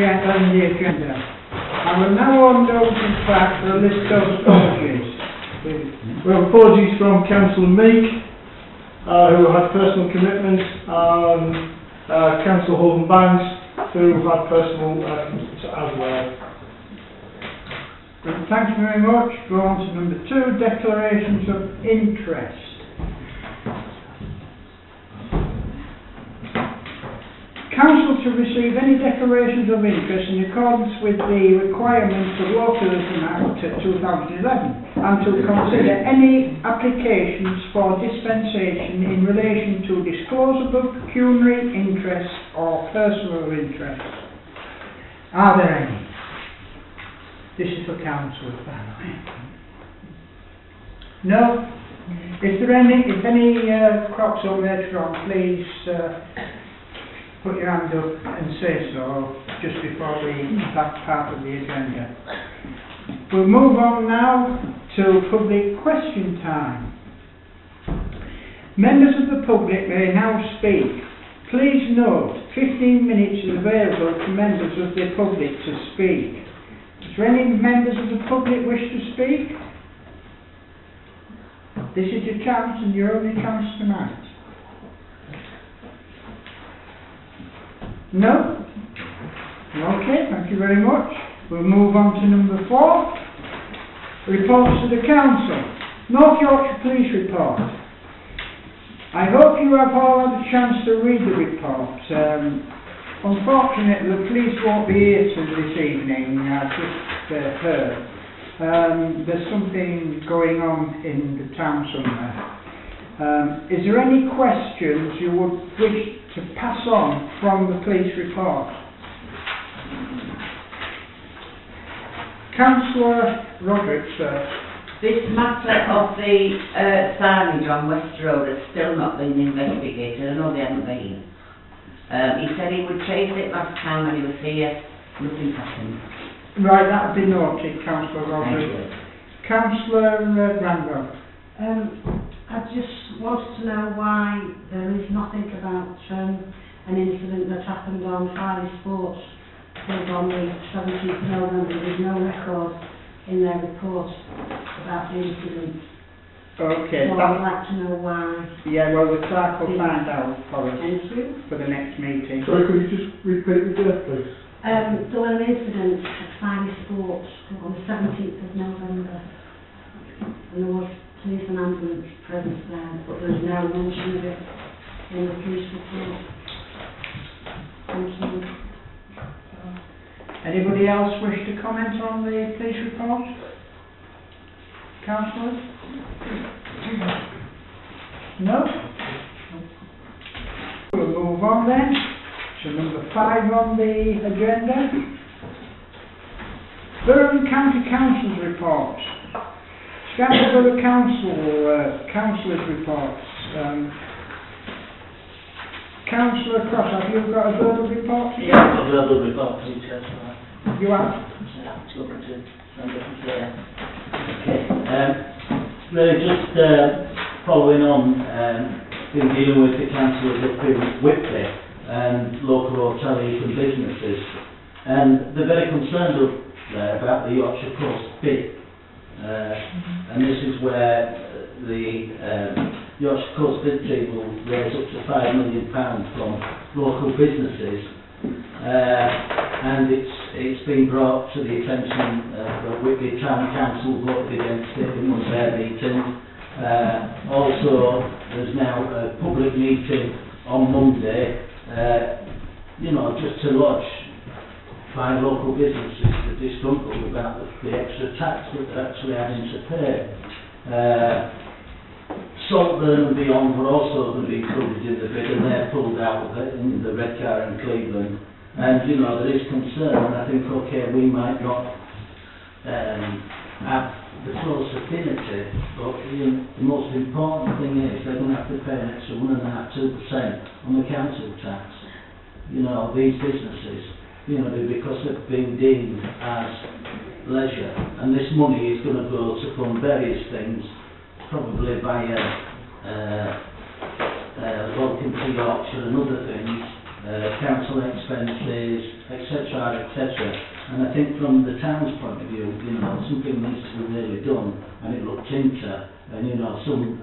on the agenda. I will now order over to Clark for a list of apologies. We have apologies from Councillor Meek, who had personal commitments, and Councillor Holden Banks, who had personal commitments as well. Thanks very much. Go on to number 2, declarations of interest. Council to receive any declarations of interest in accordance with the requirements of Law Tourism Act 2011 and to consider any applications for dispensation in relation to disclosable pecuniary interest or personal interest. Are there any? This is for Council, by the way. No? If any crops up later on, please put your hand up and say so just before that part of the agenda. We'll move on now to public question time. Members of the public may now speak. Please note, 15 minutes is available to members of the public to speak. Is there any members of the public wish to speak? This is your chance and your only chance tonight. No? Okay, thank you very much. We'll move on to number 4. Reports to the Council. North Yorkshire Police Report. I hope you have all had a chance to read the report. Unfortunately, the police won't be here till this evening, I've just heard. There's something going on in the town somewhere. Is there any questions you would wish to pass on from the police report? Councillor Roberts, sir. This matter of the signage on West Road has still not been investigated. I know they haven't been. He said he would chase it last time when he was here. Nothing happened. Right, that would be noted, Councillor Roberts. Councillor Brandon. I just wanted to know why there is nothing about an incident that happened on Friday Sports on the 17th of November. There's no record in their report about the incident. Okay. So I'd like to know why. Yeah, well, the clerk will find out for us. Thank you. For the next meeting. Sorry, could you just repeat the date, please? There was an incident at Friday Sports on the 17th of November. And there was police and ambulance presence there, but there's no mention of it in the police report. Thank you. Anybody else wish to comment on the police report? Councillors? No? We'll move on then to number 5 on the agenda. Birmingham County Council's report. Scarborough Councillors' reports. Councillor Cross, have you got a verbal report? Yeah, I've got a verbal report, please, yes. You have? Okay. Really just following on, been dealing with the councillors up in Whitley and local hoteliers and businesses, and they're very concerned up there about the Yorkshire Coast bid. And this is where the Yorkshire Coast bid team will raise up to £5 million from local businesses, and it's been brought to the attention of Whitley Town Council, voted against it in one of their meetings. Also, there's now a public meeting on Monday, just to lodge 5 local businesses that are disgruntled about the extra tax that they're actually having to pay. Saltburn and Beyond were also going to be included in the bid, and they're pulled out of it in the Redcar in Cleveland. And there is concern, and I think, okay, we might not have the close affinity, but the most important thing is they're going to have to pay an extra 1.5–2% on the council tax. These businesses, because they've been deemed as leisure, and this money is going to go to fund various things, probably via Welcome to Yorkshire and other things, council expenses, etc., etc. And I think from the town's point of view, you know, something needs to be really done and it looked into, and you know, some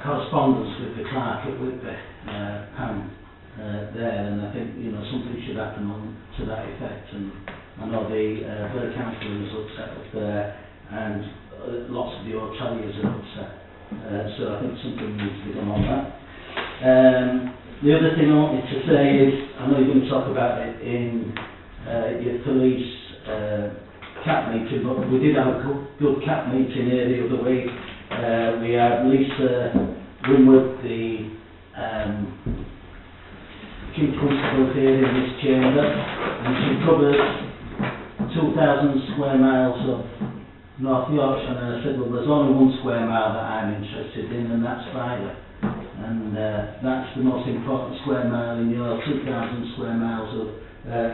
correspondence with the clerk at Whitby, Pam, there, and I think, you know, something should happen to that effect. And I know the Borough Council is upset up there, and lots of the hoteliers are upset. So I think something needs to be done on that. The other thing I wanted to say is, I know you're going to talk about it in your police CAP meeting, but we did have a good CAP meeting here the other week. We had Lisa Winwood, the Chief Constable here in this chamber, and she covers 2,000 square miles of North Yorkshire, and I said, well, there's only 1 square mile that I'm interested in, and that's Friday. And that's the most important square mile in your 2,000 square miles of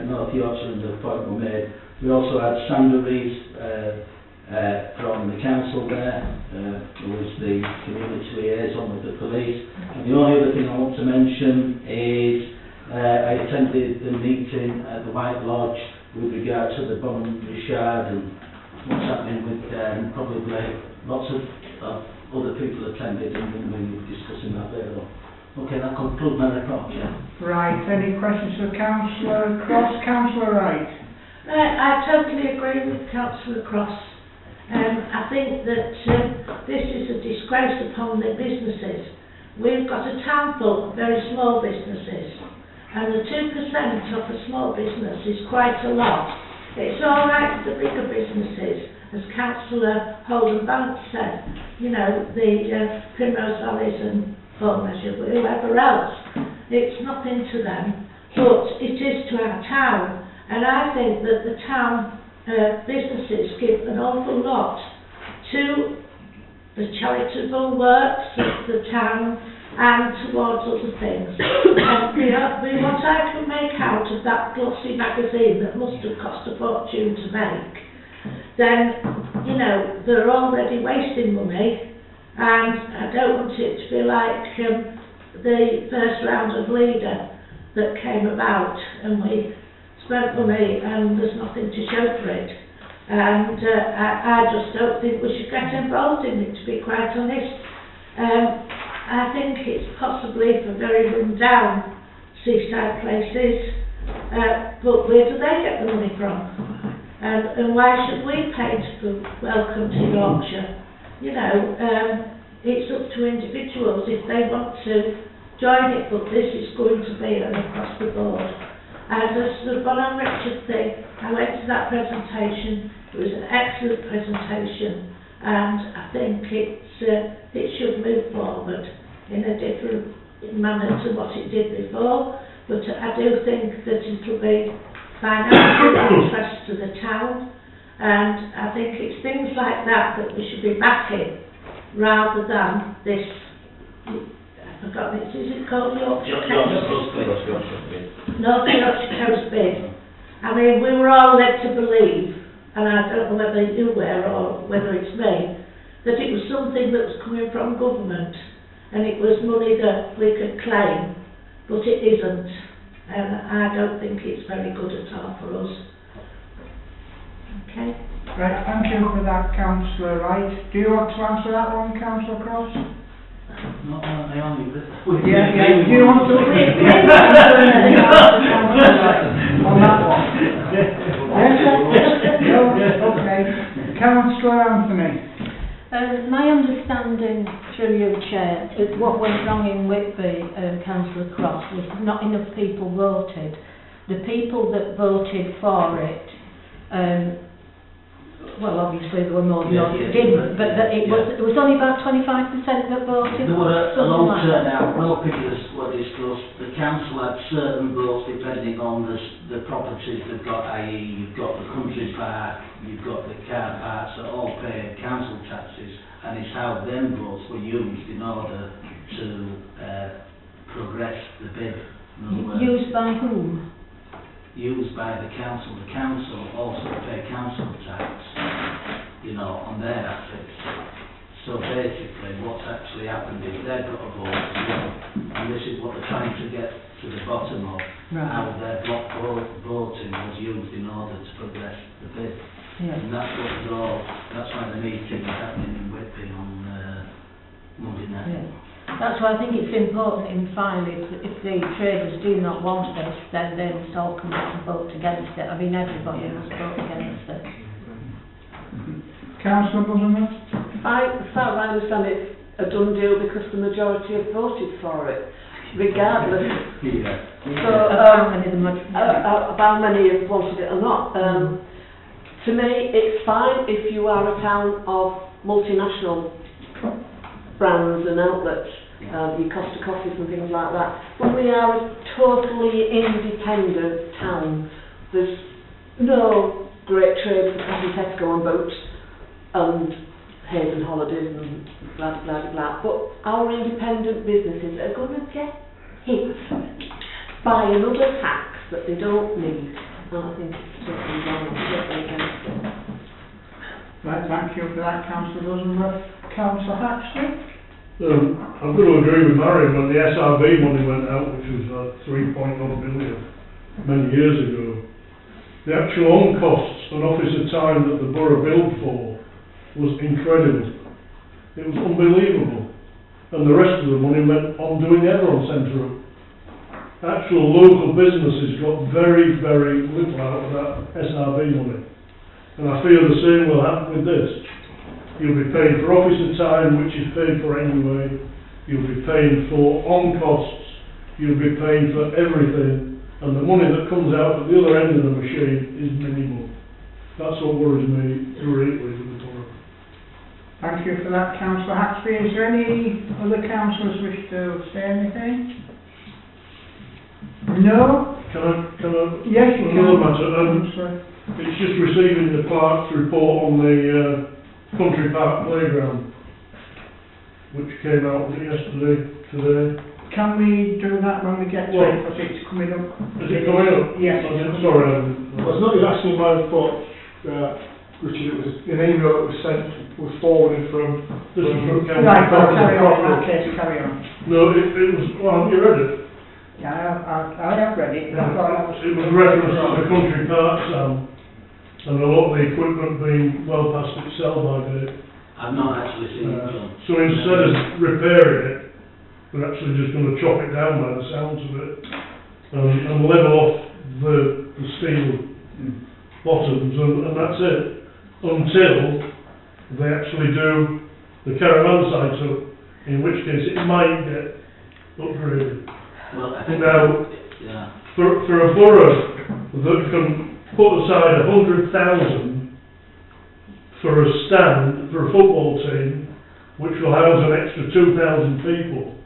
North Yorkshire, and the point we made. We also had Sandra Rees from the council there, who was the community liaison with the police. And the only other thing I want to mention is I attended the meeting at the White Lodge with regard to the Bon Richard and what's happening with probably lots of other people attended, and we were discussing that later on. Okay, that concludes my report, yeah. Right, any questions for Councillor Cross? Councillor Wright? I totally agree with Councillor Cross. I think that this is a disgrace upon the businesses. We've got a town full of very small businesses, and the 2% of a small business is quite a lot. It's all right for the bigger businesses, as Councillor Holden Banks said, you know, the Primrose Valleys and Bournemouth, whoever else. It's nothing to them, but it is to our town, and I think that the town businesses give an awful lot to the charitable works of the town and towards other things. And what I can make out of that glossy magazine that must have cost a fortune to make, then, you know, they're already wasting money, and I don't want it to be like the first round of Leader that came about, and we spent money and there's nothing to show for it. And I just don't think we should get involved in it, to be quite honest. I think it's possibly for very run-down seaside places, but where do they get the money from? And why should we pay to welcome to Yorkshire? You know, it's up to individuals if they want to join it, but this is going to be an across the board. And as the Bonham Richard thing, I went to that presentation. It was an excellent presentation, and I think it should move forward in a different manner to what it did before. But I do think that it will be financial interest to the town, and I think it's things like that that we should be backing rather than this. I've forgotten it. Is it called Yorkshire Coast Bid? North Yorkshire Coast Bid. I mean, we were all led to believe, and I don't know whether you were or whether it's me, that it was something that was coming from government, and it was money that we could claim, but it isn't, and I don't think it's very good at all for us. Okay. Right, thank you for that, Councillor Wright. Do you want to answer that one, Councillor Cross? No, I only Yeah. Do you want to on that one? Yes? No? Okay. Councillor Anthony. My understanding, through you, Chair, is what went wrong in Whitby, Councillor Cross, was not enough people voted. The people that voted for it, well, obviously there were more than those that didn't, but it was only about 25% that voted. There were a low turnout. Well, figures were discussed. The council had certain votes depending on the properties they've got, i.e. you've got the country park, you've got the car parks that all pay council taxes, and it's how them votes were used in order to progress the bid. Used by whom? Used by the council. The council also pay council tax, you know, on their assets. So basically, what's actually happened is they've got a vote as well, and this is what they're trying to get to the bottom of, how their block voting was used in order to progress the bid. Yeah. And that's what that's why the meeting is happening in Whitby on Monday night. Yeah. That's why I think it's important in finally, if the traders do not want this, then they must all come out and vote against it. I mean, everybody must vote against it. Councillor Butterman? As far as I understand, it's a done deal because the majority have voted for it, regardless. Yeah. So, How many of how many have wanted it or not. To me, it's fine if you are a town of multinational brands and outlets, your Costa Coffees and things like that. When we are a totally independent town, there's no great trade for Coffee Tesco and Boots and Haven Holidays and blah blah blah. But our independent businesses are going to get hit by another tax that they don't need. And I think it's totally wrong. I'm totally against it. Right, thank you for that, Councillor Rosenberg. Councillor Haxley? I'm going to agree with Marion when the SRB money went out, which was 3.1 billion many years ago. The actual on-costs and officer time that the borough billed for was incredible. It was unbelievable. And the rest of the money went on doing Everon Centre up. Actual local businesses got very, very little out of that SRB money. And I feel the same will happen with this. You'll be paying for officer time, which is paid for anyway. You'll be paying for on-costs. You'll be paying for everything. And the money that comes out at the other end of the machine is minimal. That's what worries me greatly with the borough. Thank you for that, Councillor Haxby. Is there any other councillors wish to say anything? No? Can I? Yes, you Another can. matter. It's just receiving the Parks report on the Country Park Playground, which came out today. Can we do that when we get to it, because it's coming up? Is it coming up? Yes. Sorry. Well, it's not exactly my report, Richard. It was an email that was sent, was forwarded from. This is from Council. Right, well, carry on, in that case, carry on. No, it was. Well, have you read it? Yeah, I have read it, but I thought that was... It was reference to the country park, Sam, and a lot of the equipment being well past its sell-by date. I've not actually seen it done. So instead of repairing it, we're actually just going to chop it down by the sounds of it, and level off the steel bottoms, and that's it, until they actually do the caravan sites up, in which case it might get upgraded. Well, I think Now, yeah. for a borough that can put aside 100,000 for a stand for a football team, which will house an extra 2,000 people,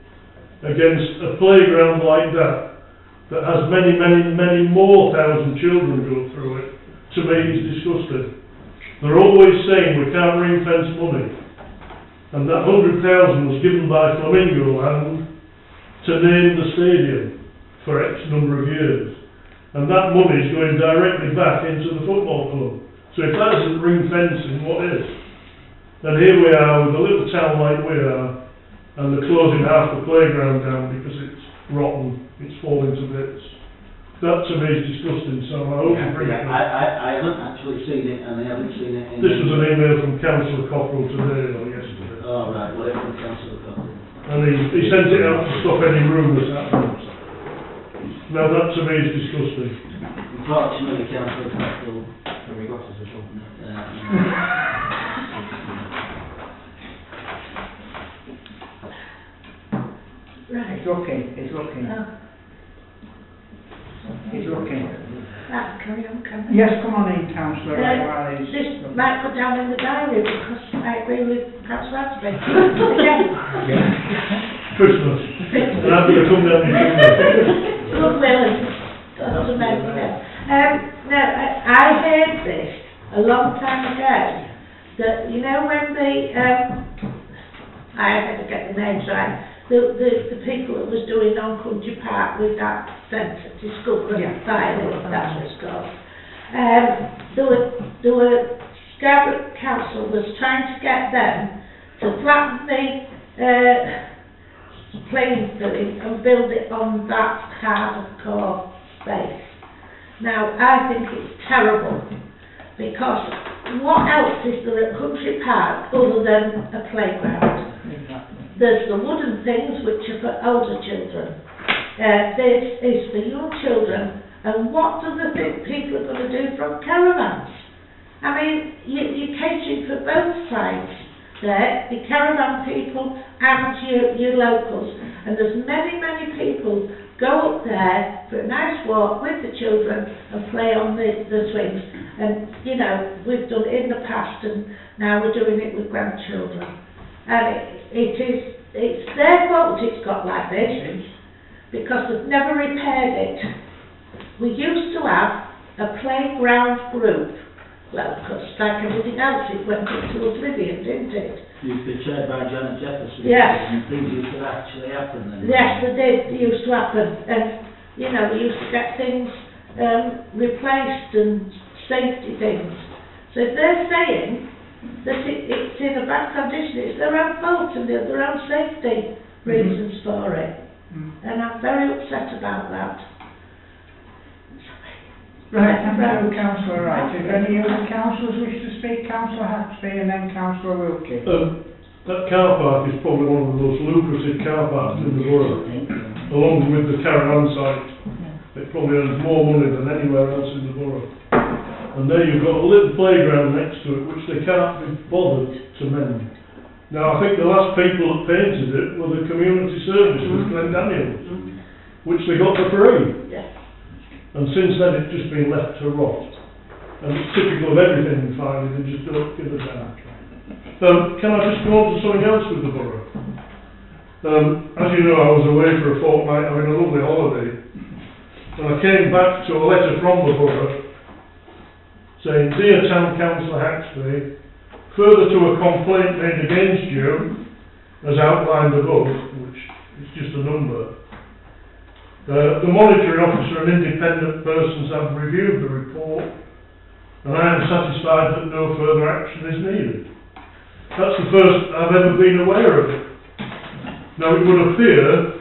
against a playground like that has many, many, many more thousand children go through it, to me is disgusting. They're always saying we can't ring fence money, and that 100,000 was given by Flamingo Land to name the stadium for X number of years, and that money is going directly back into the football club. So if that isn't ring fencing, what is? And here we are with a little town like we are, and they're closing half the playground down because it's rotten, it's falling to bits. That to me is disgusting, so I hope you bring it up. I haven't actually seen it, and I haven't seen it in... This was an email from Councillor Cockrell today or yesterday. Oh, right, well, it's from Councillor Cockrell. And he sent it out to stop any rumours happening. Now that to me is disgusting. Unfortunately, Councillor Cockrell... Have we got us a job? Right. It's looking. It's looking. Right, carry on, can we? Yes, come on in, Councillor. while he's- This might go down in the diary because I agree with Councillor Asprey. Again. Christmas. And I'm going to come down your finger. Look, Willie, doesn't make me know. No, I heard this a long time ago, that, you know, when I had to get the names right, the people that was doing on Country Park with that centre, Discovery Fire, that's what it's called. There were Scarborough Council was trying to get them to flatten the playing field and build it on that hardcore base. Now, I think it's terrible, because what else is there at Country Park other than a playground? There's the wooden things which are for older children. This is for young children, and what do they think people are going to do from caravans? I mean, you're catering for both sides there, the caravan people and your locals, and there's many people go up there for a nice walk with the children and play on the swings. And, you know, we've done it in the past, and now we're doing it with grandchildren. And it's their fault it's got like this, because they've never repaired it. We used to have a playground group. Well, because like everything else, it went into oblivion, didn't it? Used to be chaired by Janet Jefferson. Yes. And things used to actually happen then. Yes, they did. They used to happen. And, you know, we used to get things replaced and safety things. So if they're saying that it's in a bad condition, it's their own fault and their own safety reasons for it. And I'm very upset about that. Right, thank you, Councillor Wright. If any other councillors wish to speak, Councillor Haxby and then Councillor Wilkie. That car park is probably one of the most lucrative car parks in the borough, along with the caravan site. It probably earns more money than anywhere else in the borough. And there you've got a little playground next to it, which they can't be bothered to mend. Now, I think the last people that painted it were the community service with Glen Daniels, which they got for free. Yes. And since then it's just been left to rot. And it's typical of everything finally, they just don't give a damn. Can I just go on to something else with the borough? As you know, I was away for a fortnight having a lovely holiday. And I came back to a letter from the borough saying, Dear Town Councillor Haxby, further to a complaint made against you, as outlined above, which is just a number, the monitoring officer and independent persons have reviewed the report, and I am satisfied that no further action is needed. That's the first I've ever been aware of it. Now, it would appear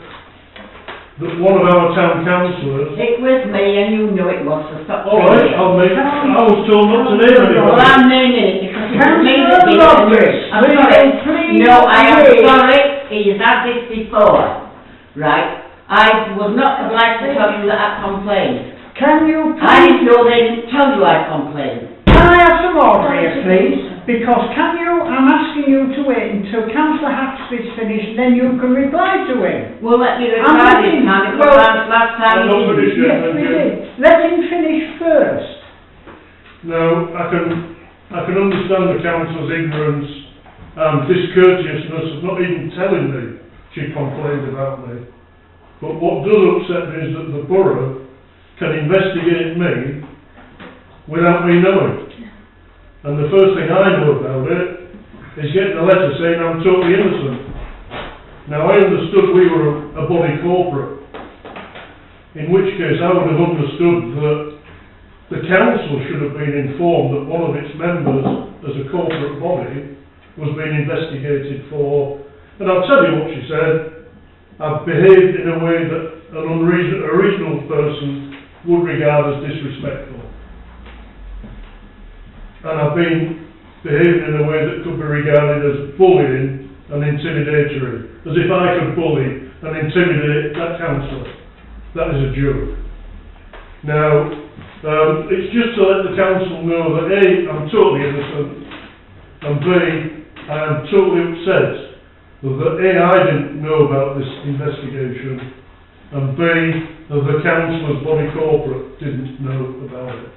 that one of our town councillors... It was me, and you knew it was, so stop All right, I was told not to name anybody. Well, I'm naming it because it was me that did it. I'm Will sorry. you please No, I am wait? sorry. He's had this before, right? I was not obliged to tell you that I complained. Can you I please... didn't know they didn't tell you I complained. Can I have some order here, please? Because I'm asking you to wait until Councillor Haxby's finished, then you can reply to him. We'll let you I'm reply this looking- time, because well, last time I'm not you finished didn't. yet. Yes, we did. Let him finish first. Now, I can understand the council's ignorance and discourteousness of not even telling me she complained about me. But what does upset me is that the borough can investigate me without me knowing. And the first thing I know about it is getting a letter saying I'm totally innocent. Now, I understood we were a body corporate, in which case I would have understood that the council should have been informed that one of its members, as a corporate body, was being investigated for, and I'll tell you what she said, I've behaved in a way that a reasonable person would regard as disrespectful. And I've been behaving in a way that could be regarded as bullying and intimidatory, as if I could bully and intimidate that councillor. That is a joke. Now, it's just to let the council know that A, I'm totally innocent, and B, I am totally upset that A, I didn't know about this investigation, and B, that the councillor's body corporate didn't know about it.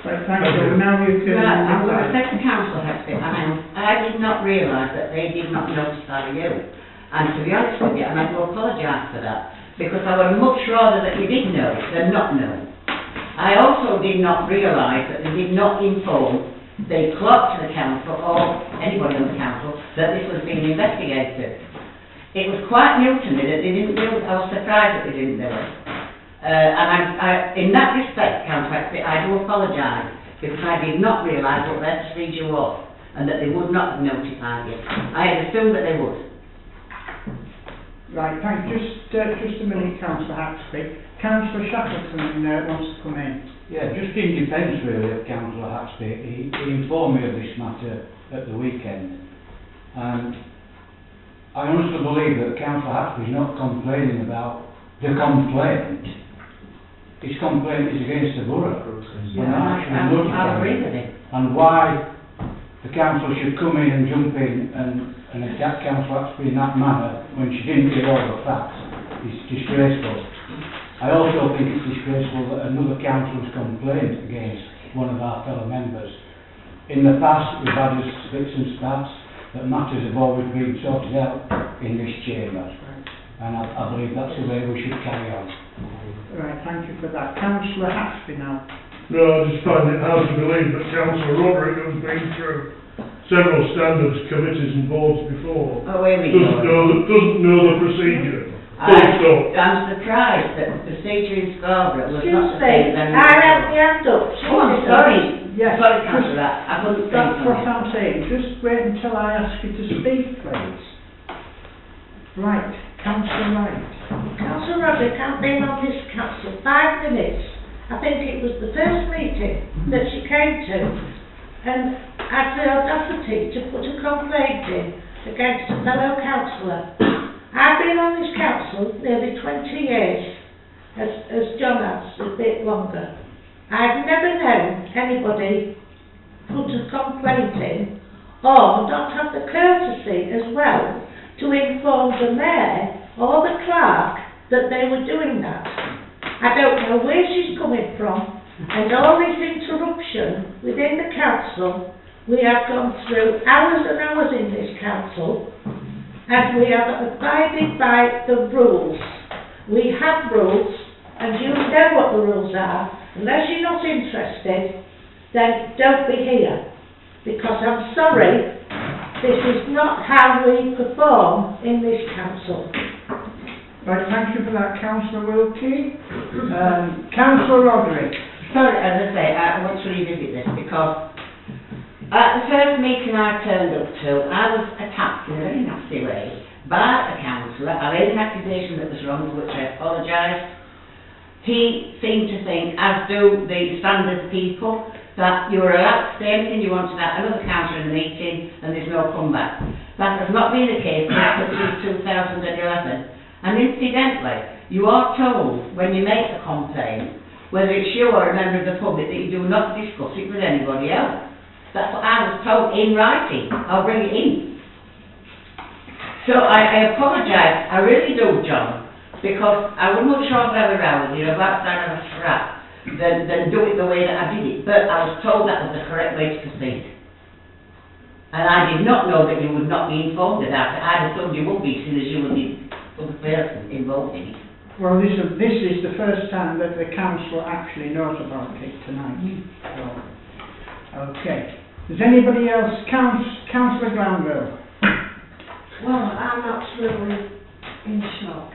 Right, thank you. Now you can... Right, I'm going to say to Councillor Hexton, I did not realise that they did not notify you. And to be honest with you, and I do apologise for that, because I would much rather that you did know than not know. I also did not realise that they did not inform the clerk to the council, or anybody on the council, that this was being investigated. It was quite new to me that they didn't do it. I was surprised that they didn't do it. And in that respect, Councillor Hexton, I do apologise, because I did not realise what their procedure was. and that they would not have notified you. I had assumed that they would. Right, thank you. Just a minute, Councillor Haxby. Councillor Shackleton wants to come in. Yeah, just in defence really of Councillor Haxby, he informed me of this matter at the weekend. And I honestly believe that Councillor Haxby is not complaining about the complaint. His complaint is against the borough. Yeah, I agree with it. And why the council should come in and jump in and attack Councillor Haxby in that manner when she didn't give all the facts is disgraceful. I also think it's disgraceful that another council has complained against one of our fellow members. In the past, we've had as spits and spats that matters have always been sorted out in this chamber. And I believe that's the way we should carry on. Right, thank you for that. Councillor Haxby now. No, I just find it hard to believe that Councillor Roderick has been through several standards committees and boards before. Oh, here we go. Doesn't know the procedure. Full stop. I'm surprised that the procedure in Scarborough was not the Tuesday, same as I had my hand up. Oh, I'm sorry. Yes, Sorry, Councillor, I couldn't say that's what something. I'm saying. Just wait until I ask you to speak, please. Right, Councillor Wright. Councillor Roderick hasn't been on this council 5 minutes. I think it was the first meeting that she came to, and had the audacity to put a complaint in against a fellow councillor. I've been on this council nearly 20 years, as John has, a bit longer. I've never known anybody put a complaint in, or not have the courtesy as well to inform the mayor or the clerk that they were doing that. I don't know where she's coming from, and all this interruption within the council, we have gone through hours and hours in this council, and we have abided by the rules. We have rules, and you know what the rules are. Unless you're not interested, then don't be here. Because I'm sorry, this is not how we perform in this council. Right, thank you for that, Councillor Wilkie. Councillor Roderick. Sorry, as I say, I want to revisit this because at the first meeting I turned up to, I was attacked in a very nasty way by a councillor. I made an accusation that was wrong, for which I apologised. He seemed to think, as do the standard people, that you were allowed to say anything you wanted at another councillor in the meeting and there's no comeback. That has not been the case since 2011. And incidentally, you are told when you make a complaint, whether it's you or a member of the public, that you do not discuss it with anybody else. That's what I was told in writing. I'll bring it in. So I apologise, I really do, John, because I would much rather have a row with you about that of a scrap than do it the way that I did it. But I was told that was the correct way to proceed. And I did not know that you would not be informed of that. I assumed you would be, since you were the other person involved in it. Well, this is the first time that the council actually knows about it tonight. So, okay. Does anybody else? Councillor Glanville. Well, I'm absolutely in shock.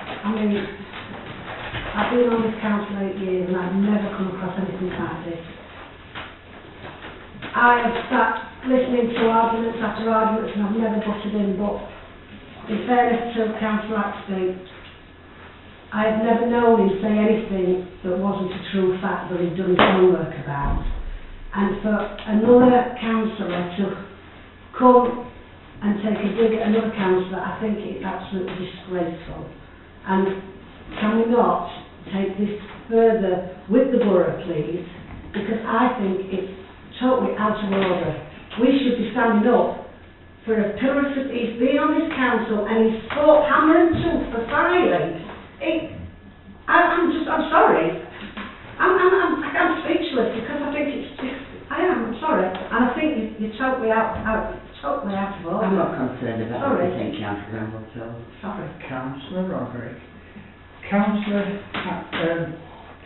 I mean, I've been on this council 8 years and I've never come across anything like this. I have sat listening to arguments after arguments and I've never butted in, but in fairness to Councillor Haxby, I have never known him say anything that wasn't a true fact that he'd done his homework about. And for another councillor to come and take a dig at another councillor, I think it's absolutely disgraceful. And can we not take this further with the borough, please? Because I think it's totally out of order. We should be standing up for a pillar of... He's been on this council and he's fought hammer and tooth for filing. I'm sorry. I'm speechless because I think I'm sorry. And I think you're totally out of order. I'm not concerned about what Sorry. you think, Councillor Glanville, so... Sorry. Councillor Roderick. Councillor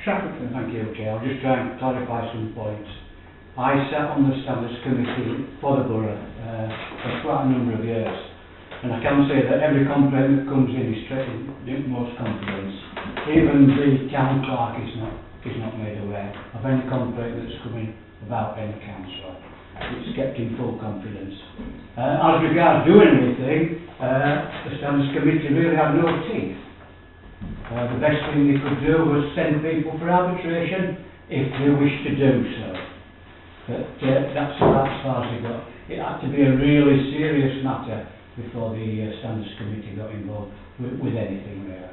Shackleton. Thank you, Chair. I'll just try and clarify some points. I sat on the Standards Committee for the borough for quite a number of years, and I can say that every complaint that comes in is treated with most confidence. Even the town clerk is not made aware of any complaint that's coming about any councillor. it's kept in full confidence. As regards doing anything, the Standards Committee really had no teeth. The best thing they could do was send people for arbitration if they wished to do so. But that's about as far as they got. It had to be a really serious matter before the Standards Committee got involved with anything there.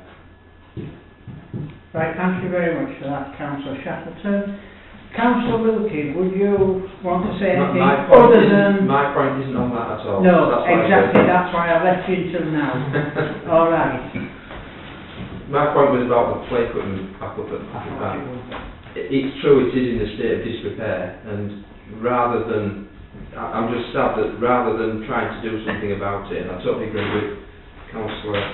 Right, thank you very much for that, Councillor Shackleton. Councillor Wilkie, would you want to say anything other than... My point isn't on that at all. No, That's why exactly, that's why I left you until now. All right. My point was about the play equipment back up at back. It's true, it is in a state of disrepair, and rather than... I'm just sad that rather than trying to do something about it, and I totally agree with Councillor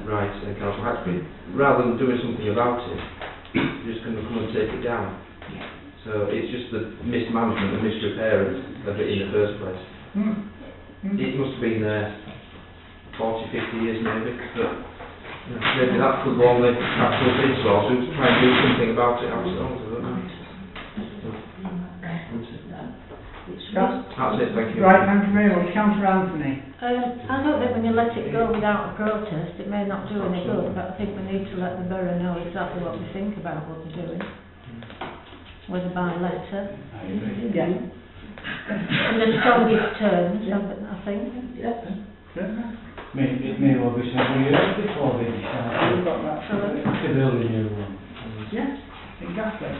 Wright and Councillor Haxby, rather than doing something about it, you're just going to come and take it down. So it's just the mismanagement and misrepair of it in the first place. It must have been there 40, 50 years maybe, but maybe that could go on the actual bid lawsuit to try and do something about it ourselves. I don't know. That's it, thank you. Right, thank you very much. Councillor Anthony. I don't think when you let it go without a protest, it may not do any good, but I think we need to let the borough know exactly what we think about what they're doing. Whether by letter. Yeah. In the strongest terms, I think. It may well be several years before they decide to build a new one. Yes, exactly.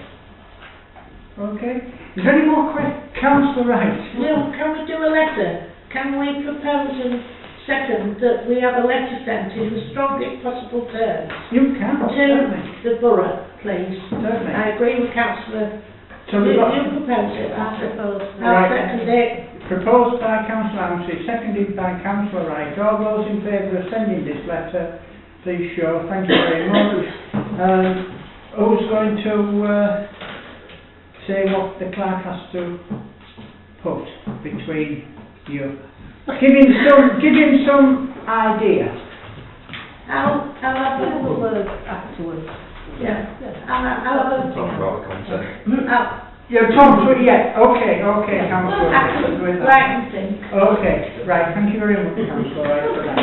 Okay. Is there any more questions? Councillor Wright. No, can we do a letter? Can we propose and second that we have a letter sent in the strongest possible terms You can, certainly. to the borough, please? Certainly. I agree with Councillor. So we've got... You propose it, I suppose. I'll second it. Proposed by Councillor Amsey, seconded by Councillor Wright. All those in favour of sending this letter, please show. Thank you very much. Who's going to say what the clerk has to put between you? Give him some idea. I'll have a We'll work afterwards. yeah. I'll have a Talk about the content. Tom, yeah, okay, Councillor. Right and think. Okay, right, thank you very much, Councillor Wright, for that.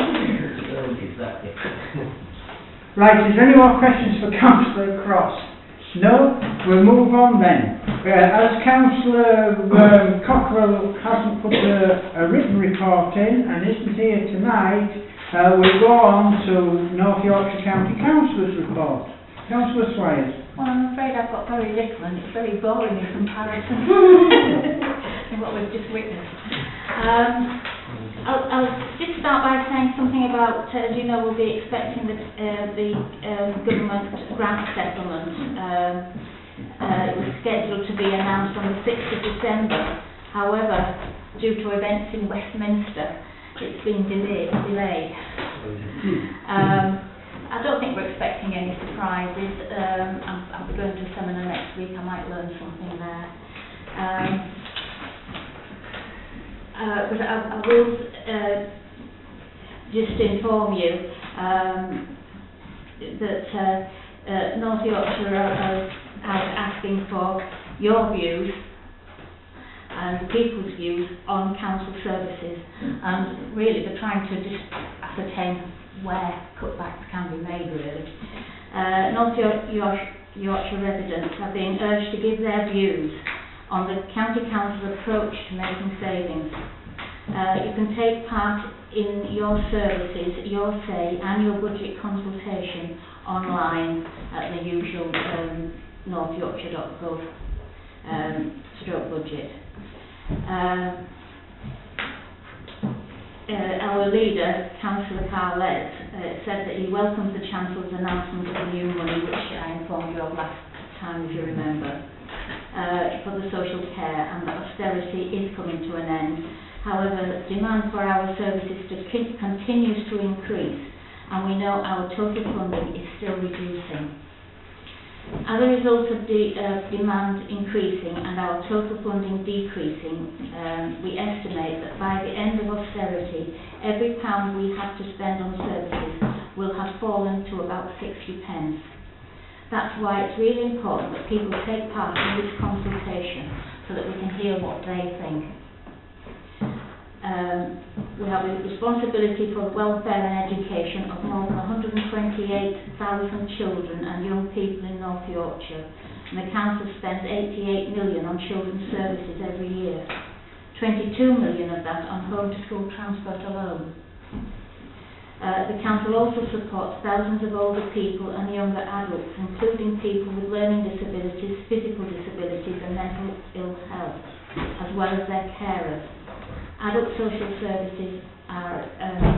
Right, is there any more questions for Councillor Cross? No? We'll move on then. As Councillor Cockrell hasn't put a written report in and isn't here tonight, we'll go on to North Yorkshire County Councillor's report. Councillor Swires. Well, I'm afraid I've got very little and it's very boring in comparison to what we've just witnessed. I'll just start by saying something about, as you know, we'll be expecting the government grant settlement. It was scheduled to be announced on the 6th of December. However, due to events in Westminster, it's been delayed. I don't think we're expecting any surprises. I'm going to a seminar next week. I might learn something there. But I will just inform you that North Yorkshire are asking for your views and people's views on council services, and really they're trying to just ascertain where cutbacks can be made, really. North Yorkshire residents are being urged to give their views on the County Council's approach to making savings. You can take part in your services, your say, and your budget consultation online at the usual northyorkshire.gov /budget. Our leader, Councillor Carlett, said that he welcomes the Chancellor's announcement of the new money, which I informed you of last time, if you remember, for the social care, and that austerity is coming to an end. However, demand for our services continues to increase, and we know our total funding is still reducing. As a result of the demand increasing and our total funding decreasing, we estimate that by the end of austerity, every pound we have to spend on services will have fallen to about 60 pence. That's why it's really important that people take part in this consultation so that we can hear what they think. We have a responsibility for the welfare and education of more than 128,000 children and young people in North Yorkshire, and the council spends 88 million on children's services every year. 22 million of that on home-to-school transport alone. The council also supports thousands of older people and younger adults, including people with learning disabilities, physical disabilities and mental ill health, as well as their carers. Adult social services are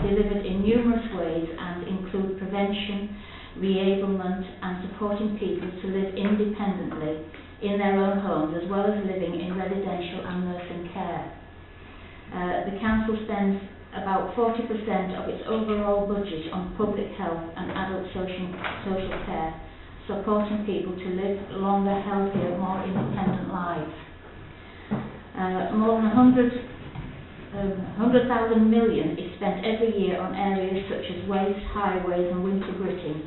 delivered in numerous ways and include prevention, re-ablement and supporting people to live independently in their own homes, as well as living in residential and nursing care. The council spends about 40% of its overall budget on public health and adult social care, supporting people to live longer, healthier, more independent lives. More than 100,000 million is spent every year on areas such as waste, highways and winter gritting,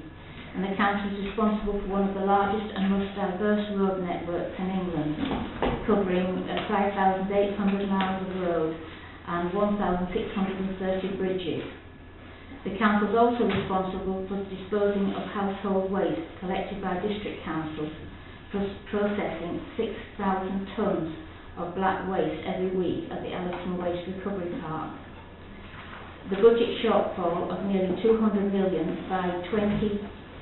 and the council is responsible for one of the largest and most diverse road networks in England, covering 5,800 miles of road and 1,630 bridges. The council is also responsible for disposing of household waste collected by district councils, processing 6,000 tonnes of black waste every week at the Allerton Waste Recovery Park. The budget shortfall of nearly 200 million by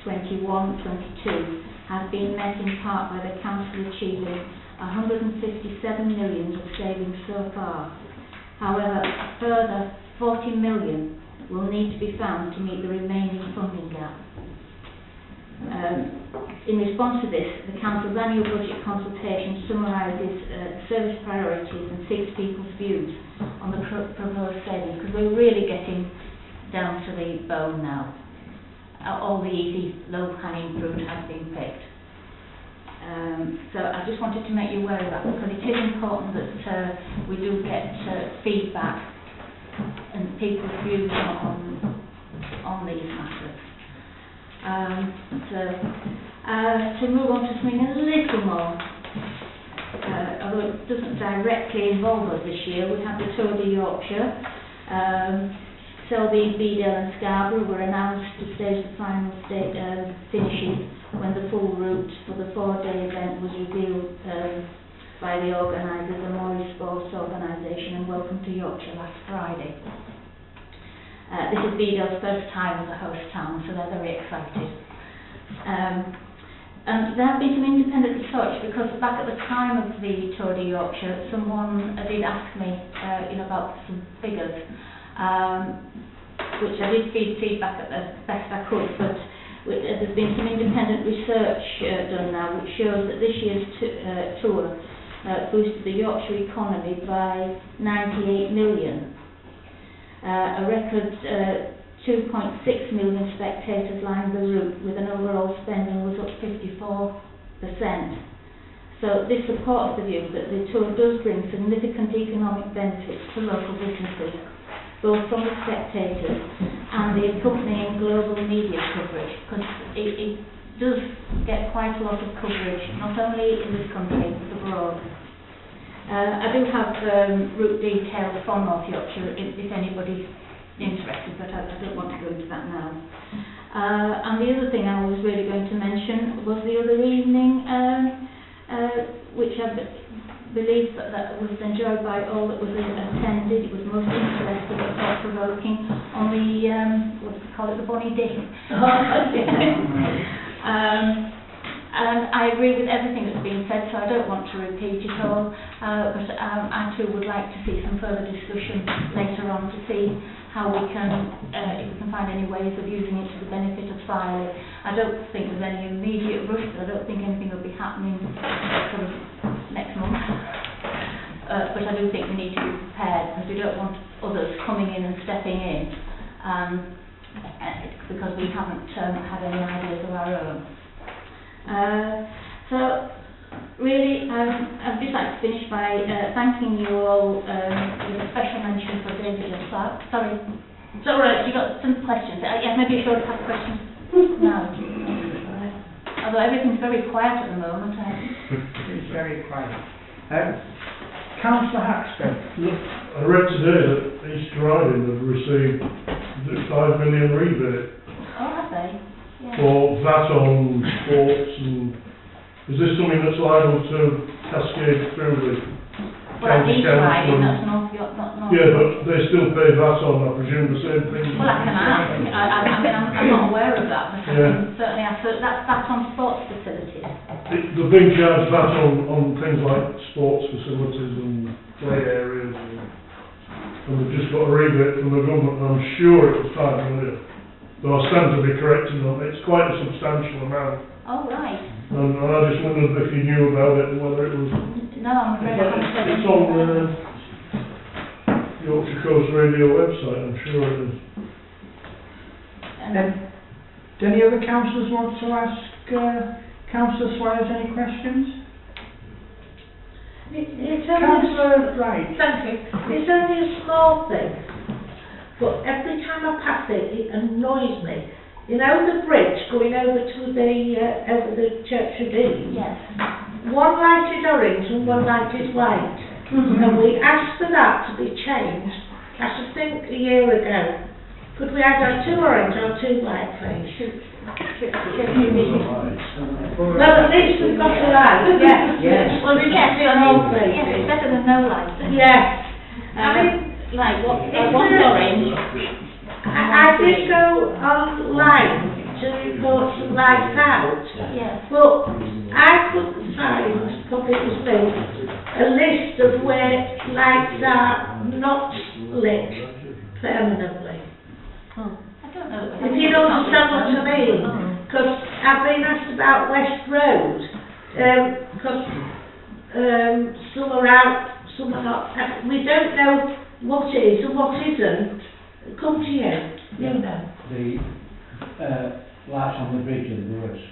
2021-22 has been met in part by the council achieving 157 million of savings so far. However, a further 40 million will need to be found to meet the remaining funding gap. In response to this, the Council's annual budget consultation summarises service priorities and seeks people's views on the proposed savings, because we're really getting down to the bone now. All the easy, low-hanging fruit has been picked. So I just wanted to make you aware of that, because it is important that we do get feedback and people's views on these matters. To move on to something a little more, although it doesn't directly involve us this year, we have the Tour de Yorkshire. Selby, Beedale and Scarborough were announced to stage the final finishes when the full route for the 4-day event was revealed by the organisers, the Morris Sports Organisation, and Welcome to Yorkshire last Friday. This is Beedale's first time as a host town, so they're very excited. And there have been some independent research, because back at the time of the Tour de Yorkshire, someone did ask me about some figures, which I did feedback at the best I could, but there's been some independent research done now which shows that this year's tour boosted the Yorkshire economy by 98 million. A record 2.6 million spectators lined the route, with an overall spending was up 54%. So this supports the view that the tour does bring significant economic benefits to local businesses, both from the spectators and the accompanying global media coverage, because it does get quite a lot of coverage, not only in this country but abroad. I do have route details from North Yorkshire if anybody's interested, but I don't want to go into that now. And the other thing I was really going to mention was the other evening, which I believe that was enjoyed by all that was attended. It was most interesting and thought-provoking on the, what do you call it, the Bonnie Dick. And I agree with everything that's been said, so I don't want to repeat it all, but I too would like to see some further discussion later on to see how we can, if we can find any ways of using it to the benefit of Filey. I don't think there's any immediate rush, but I don't think anything will be happening sort of next month. But I do think we need to be prepared, because we don't want others coming in and stepping in, because we haven't had any ideas of our own. So really, I'd just like to finish by thanking you all with a special mention for David and Clark. Sorry. So, you got some questions? Yeah, maybe you should have questions. No. although everything's very quiet at the moment, I think. It's very quiet. Councillor Haxton. Look, I read today that East Riding have received the 5 million rebate Oh, have they? Yeah. for VAT on sports, and is this something that's liable to cascade through the Well, at county least riding, council? that's North York, not North Yeah, York. but they still pay VAT on, I presume, the same thing? Well, I can ask. I mean, I'm not aware of that, but I Yeah. can certainly ask. So that's on sports facilities. They're being charged VAT on things like sports facilities and play areas, and they've just got a rebate from the government, and I'm sure it was 5 million. Though I stand to be corrected on it, it's quite a substantial amount, Oh, right. and I just wondered if you knew about it, and whether it was... No, I'm afraid I haven't said It's anything on about the it. Yorkshire Coast Radio website, I'm sure it is. Do any other councillors want to ask Councillor Swires any questions? It's only, Councillor Wright. thank you, it's only a small thing, but every time I pass it, it annoys me. You know the bridge going over the Church of Dean? Yes. One light is orange and one light is white. And we asked for that to be changed, I should think a year ago. Could we either have 2 orange or 2 white, please? Well, at least we've got a light, yes. Yes. Well, we Yes, get it all places. yes, it's better than no lights. Isn't it? Yes. I mean, Like what? It's One's a- orange. I did go online to report some lights out, Yes. but I couldn't find, probably it was me, a list of where lights are not lit permanently. Oh, I don't know. If you understand what I mean, because I've been asked about West Road, because some are out, some are not. We don't know what is and what isn't. Come to you, you know. The lights on the bridge and the roads.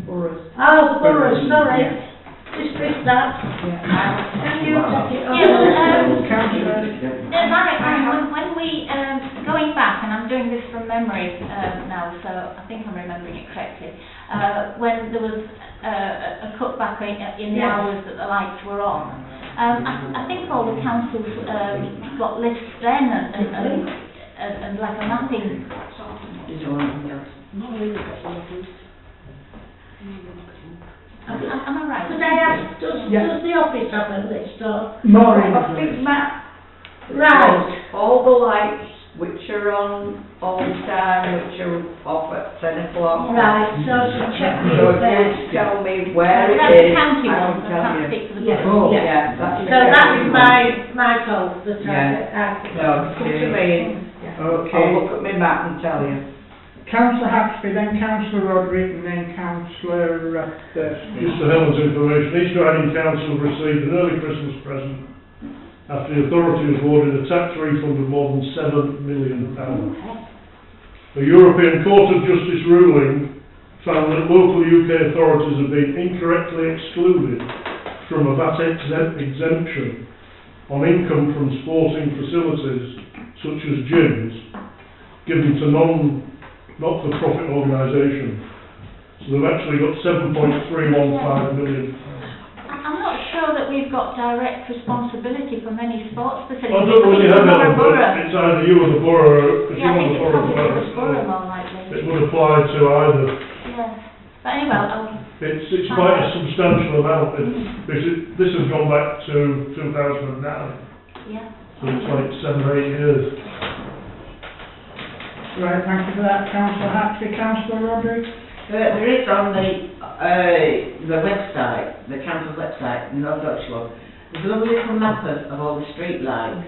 Oh, the boroughs, sorry. Just missed that. Can you take it on? Councillor. Marek, when we, going back, and I'm doing this from memory now, so I think I'm remembering it correctly, when there was a cutback in the Yes. hours that the lights were on, I think all the councils got lists then and like a mapping. Am I right? Could I ask, does the office have a list or? Maureen. A big map? Right. All the lights which are on all the time, which are off at 10 o'clock. Right, so to check the So there. just tell me where it That's the is. county I one, will I tell can't you. speak for the Yes. borough. Yeah, that's So that's my fault that Yeah. No, come to me, I'll Okay. look at my map and tell you. Councillor Haxby, then Councillor Roderick, and then Councillor Thurston. Just for Helen's information, East Riding Council received an early Christmas present after the authority was awarded a tax refund of more than £7 million. A European Court of Justice ruling found that local UK authorities have been incorrectly excluded from a VAT exemption on income from sporting facilities such as gyms given to not-for-profit organisations. So they've actually got 7.315 million. I'm not sure that we've got direct responsibility for many sports facilities. I don't really have Another that, borough. but it's either you or the borough, because Yeah, I you're on think the it's borough. probably the borough It more likely. would apply to either. Yes. But anyway, It's quite a substantial amount. This has gone back to 2009, yeah. so it's like 7 or 8 years. Right, thank you for that, Councillor Haxby. Councillor Roderick? There is on the website, the council's website, North Yorkshire, there's a lovely little map of all the street lights,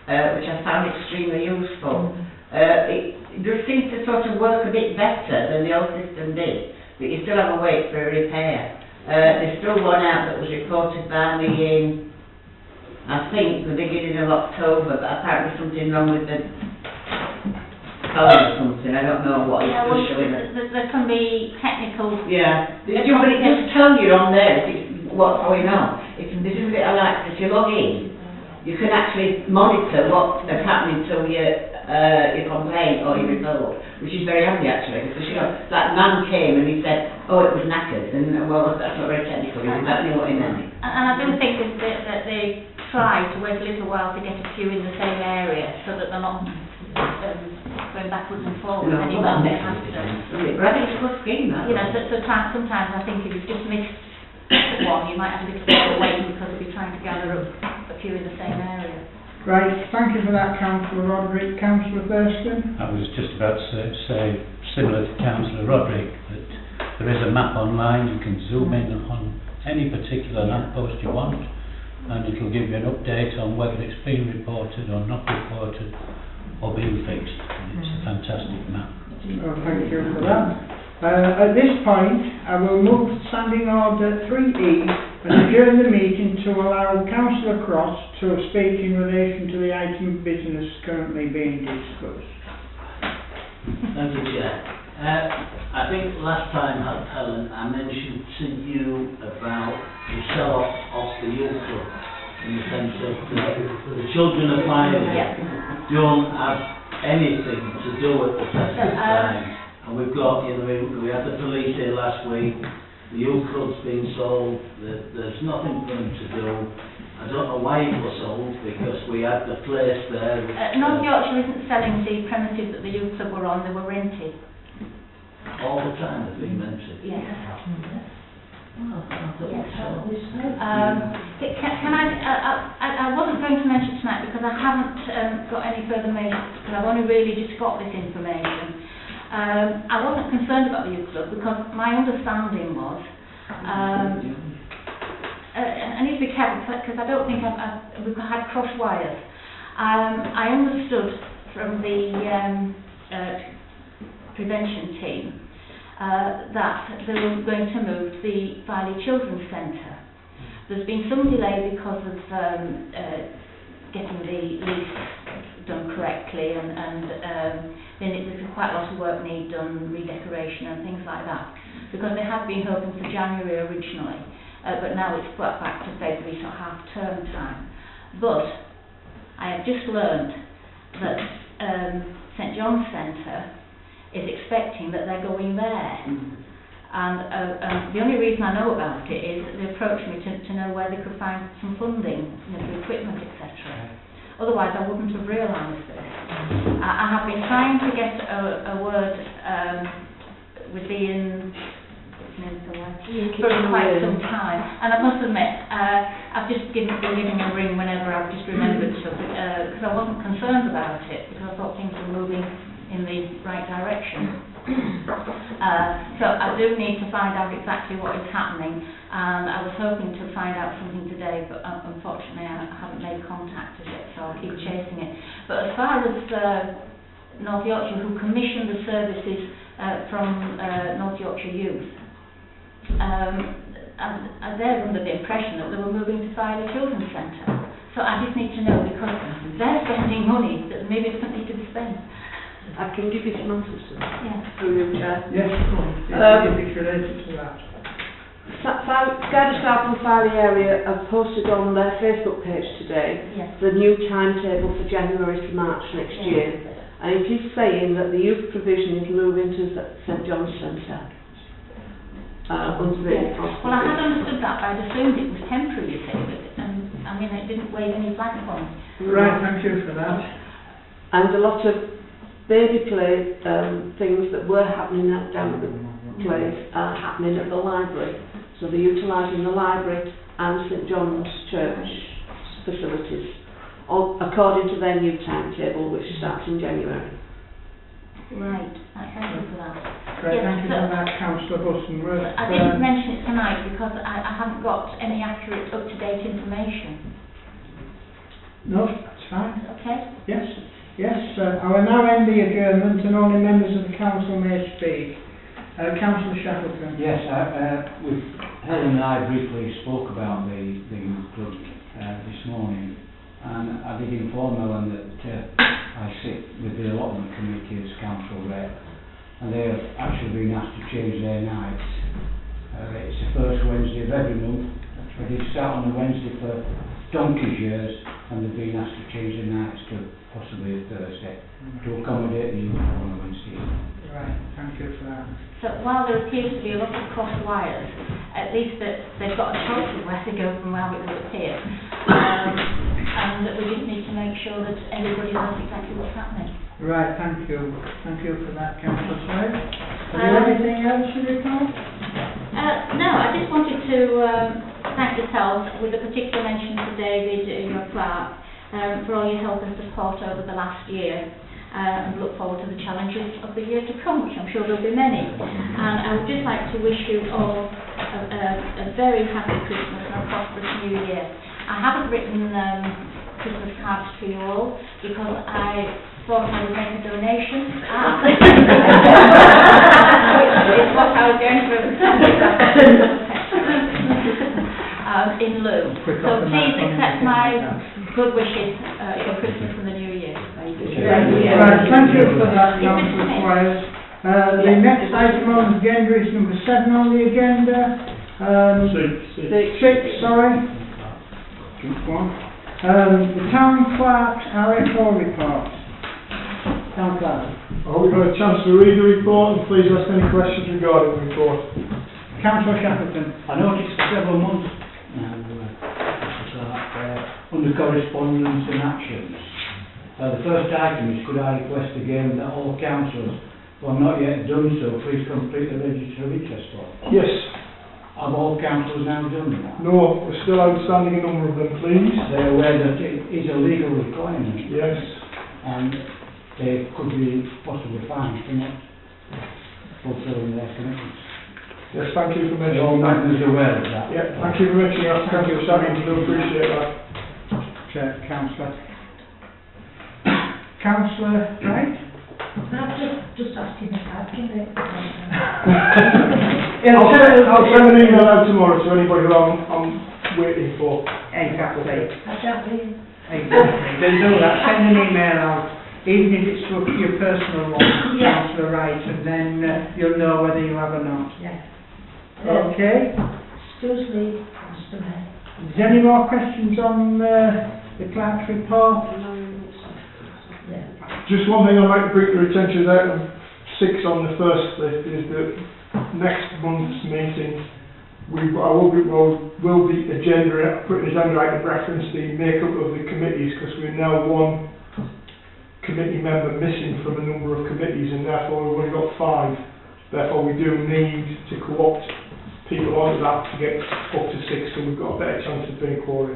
which I found extremely useful. It does seem to sort of work a bit better than the old system did, but you still have to wait for a repair. There's still one out that was reported by me in, I think, the beginning of October, but apparently something wrong with the colour or something, I don't know what it's Yeah, well, showing us. there can be technical. Yeah, but it does tell you on there what's going on. This is a bit I like, if you log in, you can actually monitor what's happening till you your complaint or your result, which is very handy actually, because you know, that man came and he said, oh, it was knackered, and well, that's not very technical, is it? That's what he meant. And I do think that they try to wait a little while to get a few in the same area, so that they're not going backwards and forwards No, any well, more that's than they have to. But I think it's a good scheme, that. You know, so sometimes I think if you've just missed one, you might have a little bit of waiting because you'll be trying to gather up a few in the same area. Right, thank you for that, Councillor Roderick. Councillor Thurston? I was just about to say, similar to Councillor Roderick, that there is a map online, you can zoom in on any particular lamppost you want, and it'll give you an update on whether it's been reported or not reported, or being fixed. It's a fantastic map. Oh, thank you for that. At this point, I will move standing order 3E and adjourn the meeting to allow Councillor Cross to speak in relation to the item of business currently being discussed. Thank you, Chair. I think last time, Helen, I mentioned to you about the sell-off of the youth club, in the sense of the children of Fire don't have anything to do at the present time. And we've got, you know, we had the police here last week, the youth club's been sold, there's nothing for them to do. I don't know why it was sold, because we had the place there. North Yorkshire isn't selling the premises that the youth club were on, they were rented. All the time they've been rented. Yes. I wasn't going to mention tonight because I haven't got any further measures, because I've only really just got this information. I wasn't concerned about the youth club because my understanding was, I need to be careful because I don't think we've had cross wires. I understood from the prevention team that they were going to move the Filey Children's Centre. There's been some delay because of getting the lease done correctly, and then there's quite a lot of work need done, redecoration and things like that, because they had been hoping for January originally, but now it's put back to February, so half-term time. But I have just learned that St John's Centre is expecting that they're going there. And the only reason I know about it is they approached me to know where they could find some funding, you know, for equipment, etc. Otherwise I wouldn't have realised this. I have been trying to get a word with Ian for quite some time, and I must admit I've just been giving a ring whenever I've just remembered to, because I wasn't concerned about it, because I thought things were moving in the right direction. So I do need to find out exactly what is happening, and I was hoping to find out something today, but unfortunately I haven't made contact as yet, so I'll keep chasing it. But as far as North Yorkshire, who commissioned the services from North Yorkshire Youth, they're under the impression that they were moving to Filey Children's Centre. So I just need to know, because they're spending money that maybe doesn't need to be spent. I can give you some answers to that. Yeah. Through you, Chair. Yes, go on. If it's related to that. Garda South and Filey area have posted on their Facebook page today the new timetable for January to March next year. And it is saying that the youth provision is moving to St John's Centre. Well, I had understood that, but I'd assumed it was temporary, you see, but I mean, it didn't wave any flag for me. Right, thank you for that. And a lot of baby play things that were happening down at the place are happening at the library. So they're utilising the library and St John's Church facilities, all according to their new timetable, which starts in January. Right, thank you for that. Great, thank you for that, Councillor Hutton. I didn't mention it tonight because I haven't got any accurate, up-to-date information. No, that's fine. Okay? Yes, yes. I will now end the adjournment and only members of the council may speak. Councillor Shackleton. Yes, Helen and I briefly spoke about the youth club this morning, and I did inform Helen that I sit with the allotment committee as council rep, and they have actually been asked to change their nights. It's the first Wednesday of every month. They did start on a Wednesday for donkey's years, and they've been asked to change the nights to possibly a Thursday to accommodate the youth on Wednesday. Right, thank you for that. So while there appears to be a lot of crossed wires, at least that they've got a choice of where to go from how it would appear. And that we just need to make sure that everybody knows exactly what's happening. Right, thank you. Thank you for that, Councillor Slade. Have you anything else to report? No, I just wanted to thank yourselves, with a particular mention to David, your clerk, for all your help and support over the last year. And look forward to the challenges of the year to come, which I'm sure there'll be many. And I would just like to wish you all a very happy Christmas and a prosperous New Year. I haven't written Christmas cards to you all because I thought I would make a donation. It's what I was going through in lieu. So please accept my good wishes for Christmas and the New Year. Right, thank you for that, Councillor Squires. The next item on the agenda is number 7 on the agenda. Six, sorry. Keep one. The Town Clerk's RFO report. Town Clerk. I hope you've had a chance to read the report and please ask any questions regarding the report. Councillor Shackleton. I noticed several months now under correspondence and actions. The first item is, could I request again that all councillors who have not yet done so, please complete the register of interest form. Yes. Have all councillors now done that? No, we're still outstanding a number of them, please. They're aware that it is a legal requirement. Yes. And they could be possibly fined for not fulfilling their commitments. Yes, thank you for All mentioning that. members are aware of that. Yeah, thank you for mentioning that, Councillor Shackleton, I do appreciate that. Councillor. Councillor Wright? I've just asking if I can make the I'll send an email out tomorrow to anybody who I'm waiting for. Exactly. Exactly. Then do that. Send an email out, even if it's to your personal one, Yeah. Councillor Wright, and then you'll know whether you have or not. Yeah. Okay. Excuse me, Mr. Mayor. Is there any more questions on the clerk's report? Yeah. Just one thing I'd like to bring to your attention, item 6 on the first list is that next month's meeting will be putting agenda item reference the makeup of the committees, because we're now one committee member missing from a number of committees, and therefore we've only got 5. Therefore we do need to co-opt people onto that to get up to 6, so we've got a better chance of being quorum.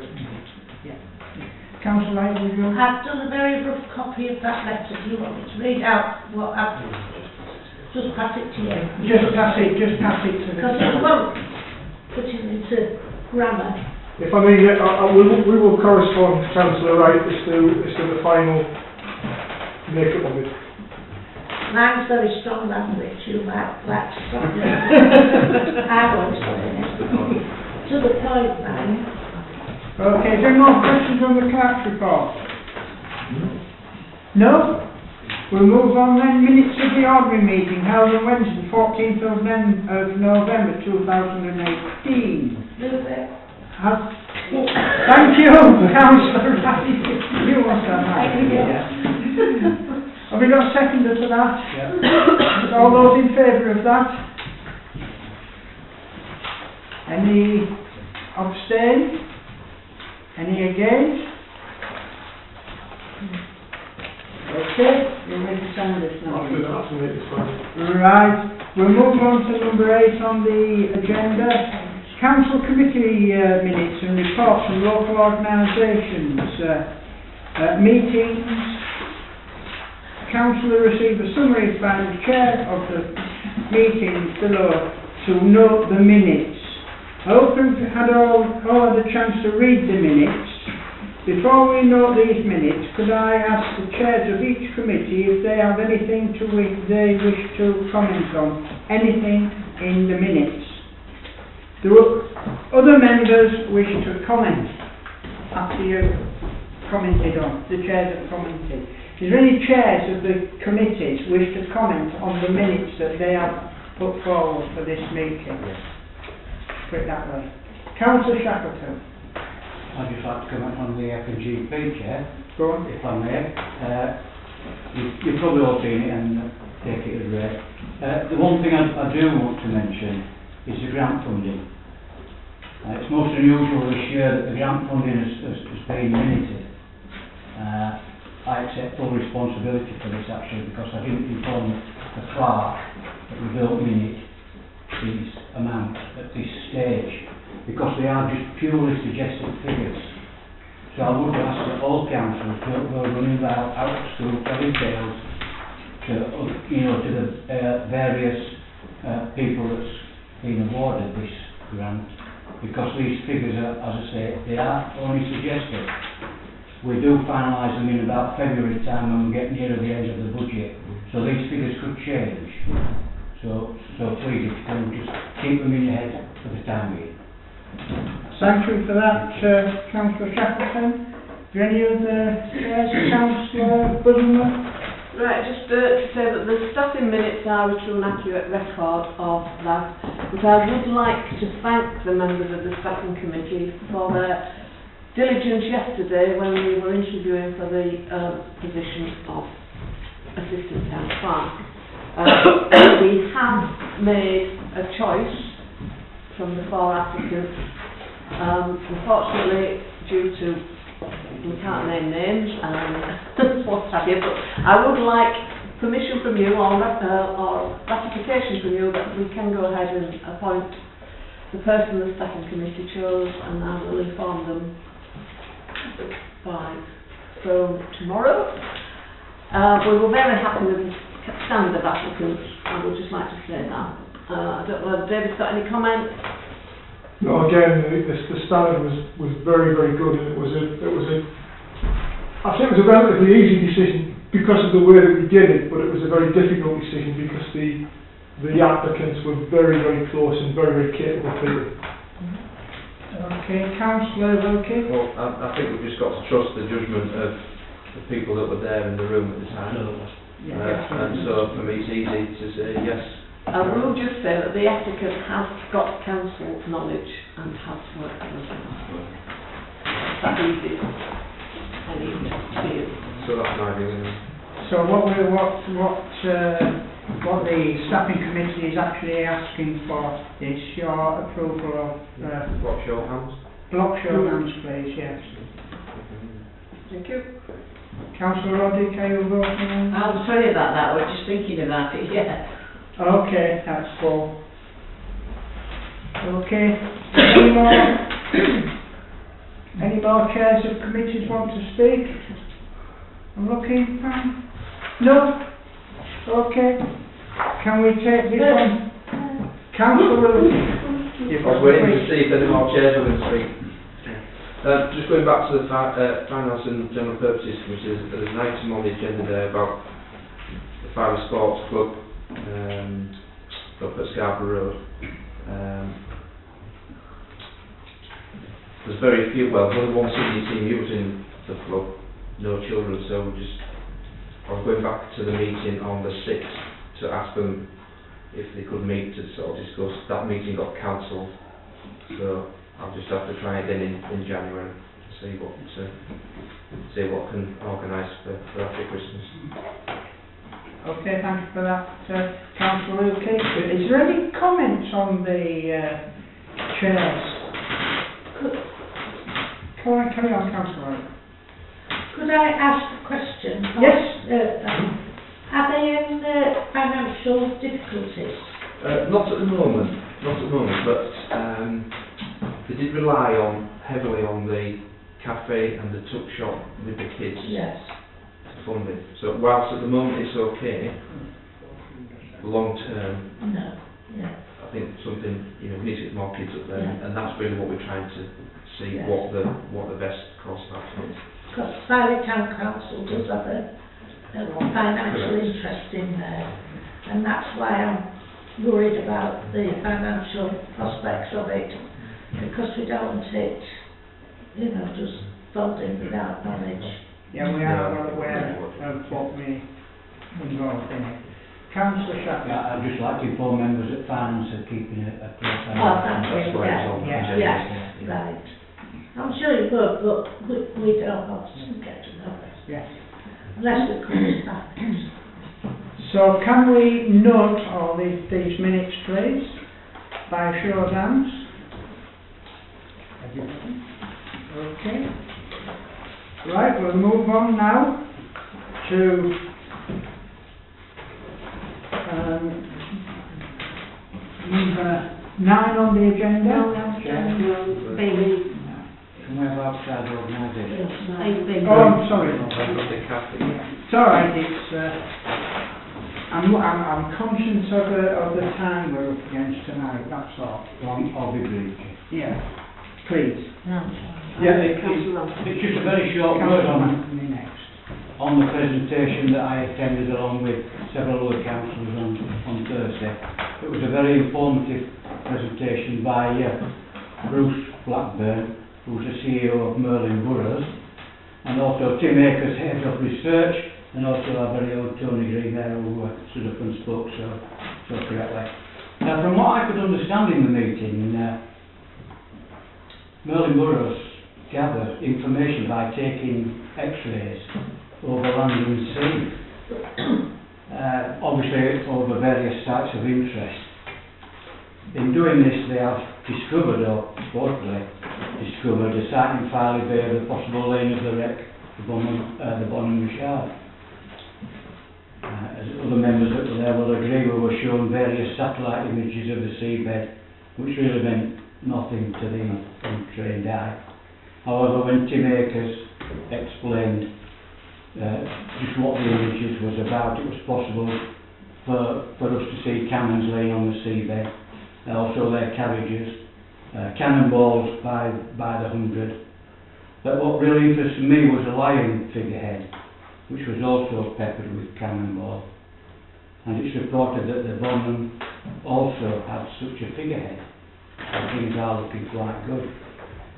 Councillor Wright, will you? I've done a very rough copy of that letter. Do you want me to read out what I've just pass it to you? Just pass it to the Because it won't put it into grammar. If I may, we will correspond to Councillor Wright as to the final makeup of it. Mine's very strong language, you might like to stop it. I've always done it. To the point, mine. Okay, is there any more questions on the clerk's report? No? We'll move on then. Minutes of the ordinary meeting held on Wednesday, 14th of November 2018. Move it. Thank you, Councillor Wright. You want that, right? Have we got a seconder for that? Yeah. All those in favour of that? Any abstain? Any against? Okay, you're ready to sign this now. Right, we'll move on to number 8 on the agenda. Council committee minutes and reports from local organisations. Meetings. Councillor received a summary by the chair of the meeting below to note the minutes. I hope you've had all had a chance to read the minutes. Before we note these minutes, could I ask the chairs of each committee if they have anything to they wish to comment on, anything in the minutes? Do other members wish to comment after you've commented on, the chairs have commented? Is there any chairs of the committees wish to comment on the minutes that they have put forward for this meeting? Put it that way. Councillor Shackleton. I'd just like to comment on the F&GP chair, Go on. if I may. You've probably all seen it and take it as read. The one thing I do want to mention is the grant funding. It's most unusual this year that the grant funding has been minuted. I accept full responsibility for this actually, because I didn't inform the clerk that we don't minute these amounts at this stage, because they are just purely suggested figures. So I would ask that all councillors don't go running out of school telling tales to, to the various people that's been awarded this grant, because these figures are, as I say, they are only suggested. We do finalise them in about February time when we get nearer the end of the budget, so these figures could change. So please, if you can just keep them in your head for the time being. Thank you for that, Councillor Shackleton. Do any other Councillor Buddenwood? Right, just to say that the staffing minutes are a true and accurate record of that, but I would like to thank the members of the staffing committee for their diligence yesterday when we were interviewing for the position of assistant town clerk. We have made a choice from the 4 applicants. Unfortunately, due to, we can't name names and what have you, but I would like permission from you or ratification from you that we can go ahead and appoint the person the staffing committee chose, and I will inform them by phone tomorrow. We were very happy with the standard of applicants. I would just like to say that. I don't know if David's got any comments. No, again, the standard was very, very good, and I think it was a relatively easy decision because of the way that we did it, but it was a very difficult decision because the applicants were very, very close and very, very capable people. Okay, Councillor Wilkie. Well, I think we've just got to trust the judgment of the people that were there in the room at the time. And so for me it's easy to say yes. I will just say that the applicant has got council knowledge and has worked with us. That easy. I need to you. So that's my view. So what the staffing committee is actually asking for is your approval of... Block show hands. Block show hands, please, yes. Thank you. Councillor Roddick, are you voting? I'm sorry about that, we're just thinking about it, yeah. Okay, that's full. Okay, any more chairs of committees want to speak? I'm looking. No? Okay. Can we take this on? Councillor Wilkie. I was waiting to see if any more chairs were going to speak. Just going back to the Finance and General Purposes Committee, there's an item on the agenda there about the Fire Sports Club up at Scarborough Road. There's very few, well, only one senior team using the club, no children, so I was going back to the meeting on the 6th to ask them if they could meet to sort of discuss. That meeting got cancelled, so I'll just have to try again in January to see what can organise for after Christmas. Okay, thank you for that, Councillor Wilkie. Is there any comments on the chairs? Carry on, Councillor. Could I ask a question? Yes. Are they in financial difficulties? Not at the moment, but they did rely heavily on the cafe and the tuck shop with the kids. Yes. Fund it. So whilst at the moment it's okay, long term, No. Yeah. I think something, we need to get more kids up there, and that's really what we're trying to see, Yes. what the best course of action is. Because Valley Town Council does have a financial interest in there, and that's why I'm worried about the financial prospects of it, because we don't want it, just funding without knowledge. Yeah, we are well aware of what we involved in it. Councillor Shackleton. Yeah, I'd just like to inform members that finance are keeping a close eye Oh, on thank it. you. That's why it's on the agenda. Right. I'm sure you would, but we don't often get to know it. Yes. Unless we come to that. So can we note all these minutes, please, by show of hands? Everybody? Okay. Right, we'll move on now to number 9 on the agenda. Can we have outside organisation? Oh, I'm sorry. Nothing Catholic. It's all right. It's I'm conscious of the time we're up against tonight. That's all. I'll be brief. Yeah. Please. Yeah, it's just a very short word on the presentation that I attended along with several other councillors on Thursday. It was a very informative presentation by Bruce Blackburn, who's the CEO of Merlin Boroughs, and also Tim Akers, Head of Research, and also our very own Tony Green there, who stood up and spoke so correctly. Now, from what I could understand in the meeting, Merlin Boroughs gathered information by taking x-rays over land and sea, obviously over various sites of interest. In doing this, they have discovered, or supposedly discovered, a site in Filey Bay of the possible lane of the wreck, the Bonham Shard. As other members that were there will agree, we were shown various satellite images of the seabed, which really meant nothing to the untrained eye. However, when Tim Akers explained just what the images was about, it was possible for us to see cannons laying on the seabed, and also their carriages, cannonballs by the hundred. But what really interested me was a lion figurehead, which was also peppered with cannonball. And it's reported that the Bonham also had such a figurehead. And things are looking quite good.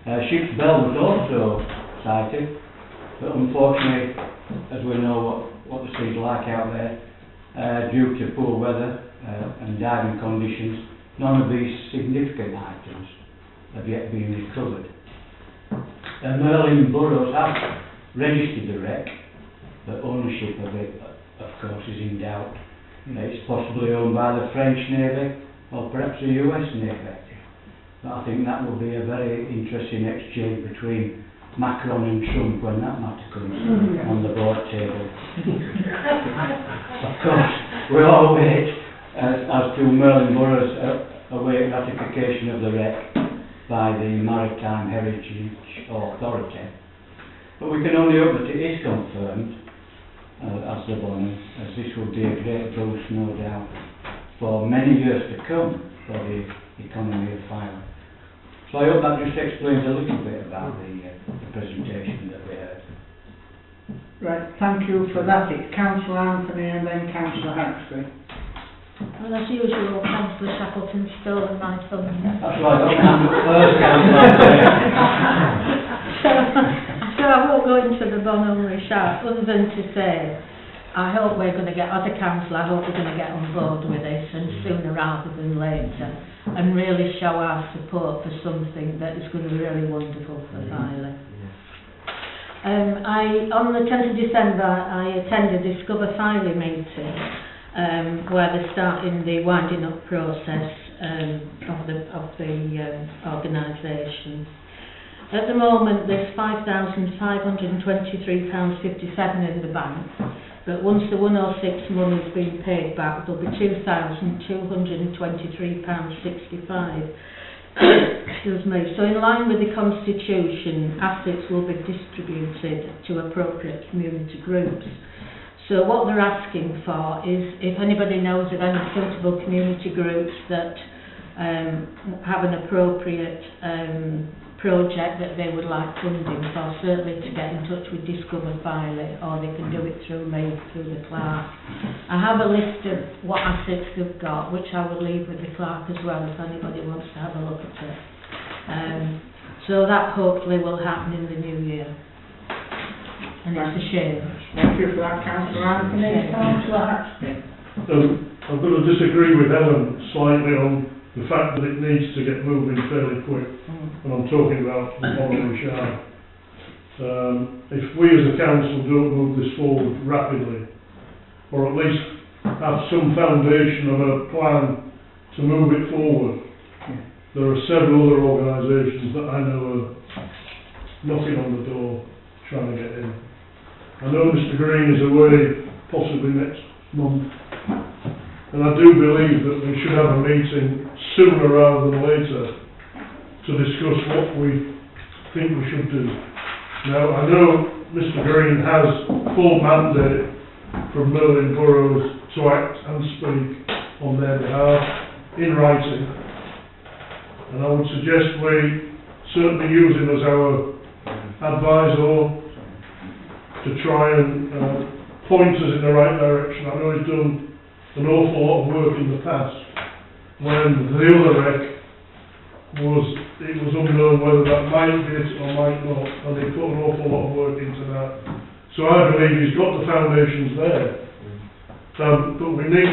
Ship's Bell was also sighted, but unfortunately, as we know what the sea's like out there, due to poor weather and diving conditions, none of these significant items have yet been recovered. Merlin Boroughs have registered the wreck, but ownership of it, of course, is in doubt. It's possibly owned by the French Navy or perhaps the US Navy. But I think that will be a very interesting exchange between Macron and Trump when that matter comes on the board table. Of course, we all wait as to Merlin Boroughs await ratification of the wreck by the Maritime Heritage Authority. But we can only hope that it is confirmed as the Bonham, as this will be a great boost, no doubt, for many years to come for the economy of Filey. So I hope that just explains a little bit about the presentation that we heard. Right, thank you for that. It's Councillor Anthony and then Councillor Haxby. Well, as usual, Councillor Shackleton stole my thunder. That's why I got hand up first, Councillor. So I won't go into the Bonham Shard, other than to say, I hope we're going to get, as a council, I hope we're going to get on board with this, and sooner rather than later, and really show our support for something that is going to be really wonderful for Filey. On the 10th of December, I attended the Discover Filey meeting, where they're starting the winding up process of the organisation. At the moment, there's £5,523.57 in the bank, but once the 106 money's been paid back, there'll be £2,223.65. Excuse me. So, in line with the Constitution, assets will be distributed to appropriate community groups. So, what they're asking for is if anybody knows of any suitable community groups that have an appropriate project that they would like funding for, certainly to get in touch with Discover Filey, or they can do it through me, through the clerk. I have a list of what assets they've got, which I will leave with the clerk as well if anybody wants to have a look at it. So that hopefully will happen in the new year. And it's a shame. Thank you for that, Councillor Anthony. Councillor Haxby. I'm going to disagree with Ellen slightly on the fact that it needs to get moving fairly quick, and I'm talking about the following Shire. If we as a council don't move this forward rapidly, or at least have some foundation of a plan to move it forward, there are several other organisations that I know are knocking on the door trying to get in. I know Mr Green is away possibly next month, and I do believe that we should have a meeting sooner rather than later to discuss what we think we should do. Now, I know Mr Green has full mandate from Merlin Boroughs to act and speak on their behalf in writing, and I would suggest we certainly use him as our advisor to try and point us in the right direction. I know he's done an awful lot of work in the past when the other wreck was unknown whether that might be it or might not, and he put an awful lot of work into that. So I believe he's got the foundations there. But we need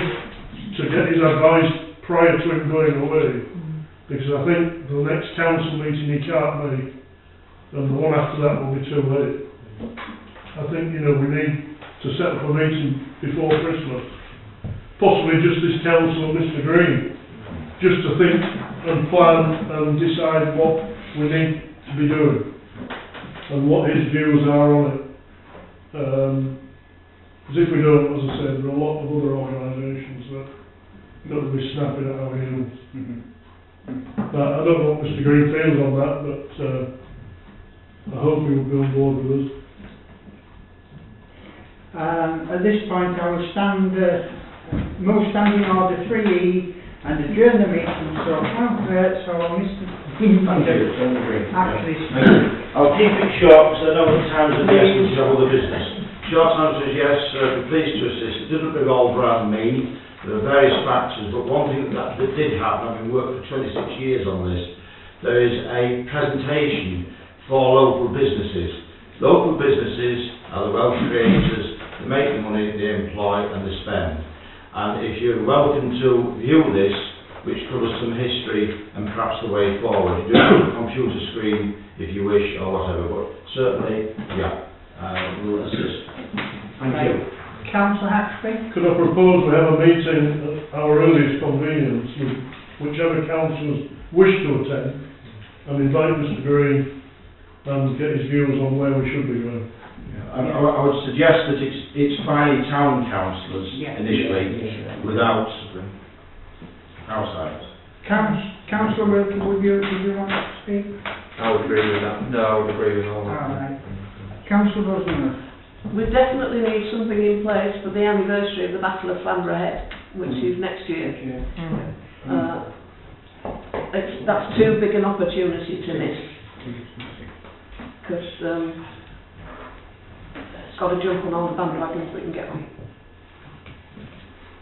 to get his advice prior to him going away, because I think the next council meeting he can't make, and the one after that will be too late. I think, we need to set up a meeting before Christmas, possibly just this council and Mr Green, just to think and plan and decide what we need to be doing and what his views are on it. Because if we don't, as I said, there are a lot of other organisations that will be snapping at our heels. I don't know what Mr Green feels on that, but I hope he will be on board with us. At this point, I will move standing order 3E and adjourn the meeting. So Mr. Actually, I'll keep it short because I know the time's of the essence of other business. Short answer is yes, be pleased to assist. It didn't revolve around me. There are various factors, but one thing that did happen, having worked for 26 years on this, there is a presentation for local businesses. Local businesses are the wealth creators. They make the money, they employ and they spend. And if you're welcome to view this, which covers some history and perhaps the way forward, you do have a computer screen if you wish or whatever, but certainly, we'll assist. Thank you. Councillor Haxby. Could I propose we have a meeting at our earliest convenience with whichever councillors wish to attend and invite Mr Green and get his views on where we should be going? I would suggest that it's finally town councillors initially, without outsiders. Councillor Wilkie, would you want to speak? I would agree with that. No, I would agree with all that. Right. Councillor Rosemary. We definitely need something in place for the anniversary of the Battle of Flamborough Head, which is next year. That's too big an opportunity to miss, because it's got to jump on all the bandwagons we can get on.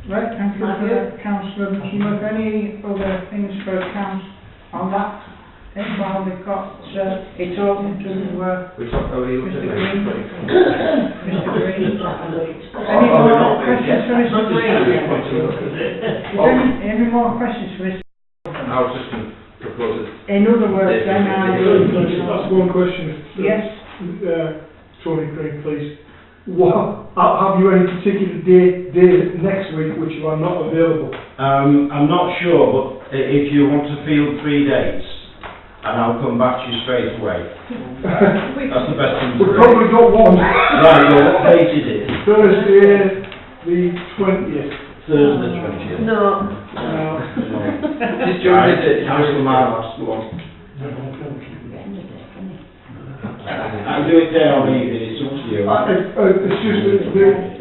Right, thank you for that, Councillor Musselman. Any other things for council on that? While we've got it open to Mr. Green. Mr. Green. Any more questions for Mr. Green? Any more questions for Mr. I was just going to propose it. In other words, then That's one question. Yes. Tony Green, please. Have you any particular day next week which you are not available? I'm not sure, but if you want to field 3 dates, and I'll come back to you straight away. That's the best thing to do. We've probably got one. Right, well, what date is it? Thursday the 20th. Thursday the 20th. No. Just join it. Councillor Marlowe, go on. I'll do it day or evening, it's up to you.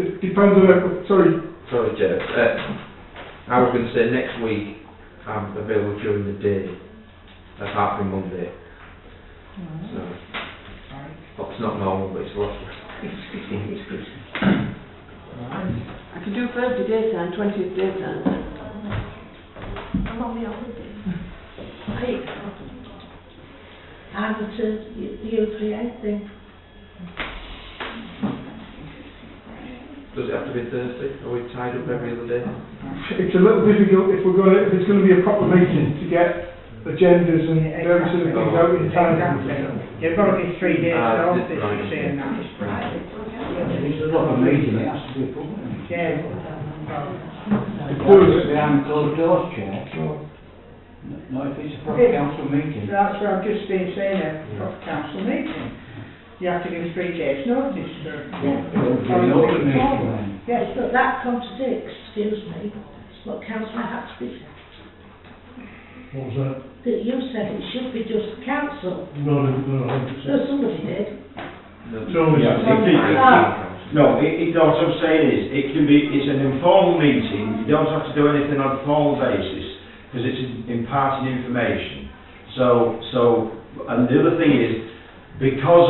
It depends on... Sorry, Chair. I was going to say next week I'm available during the day, apart from Monday. So, it's not normal, but it's a lot. I can do Thursday daytime, 20th daytime. I'm on the holiday. Either to the U3A thing. Does it have to be Thursday? Are we tied up every other day? It's a little difficult if if it's going to be a proper meeting to get agendas and various other things out in time. You've got to be 3 days Ah, notice, right. you see, and that. It's a proper meeting, it has to be a proper meeting. Yeah. Behind closed doors, Chair. No, if it's a proper council meeting. That's what I've just been saying, a proper council meeting. You have to give 3 days notice. It'll be an open meeting then. Yes, But that contradicts, excuse me, what Councillor Hatsby said. What was that? That you said it should be just council. No, So somebody did. No, Yeah, no, what I'm saying is, it's an informal meeting, you don't have to do anything on a formal basis, because it's imparting information. And the other thing is, because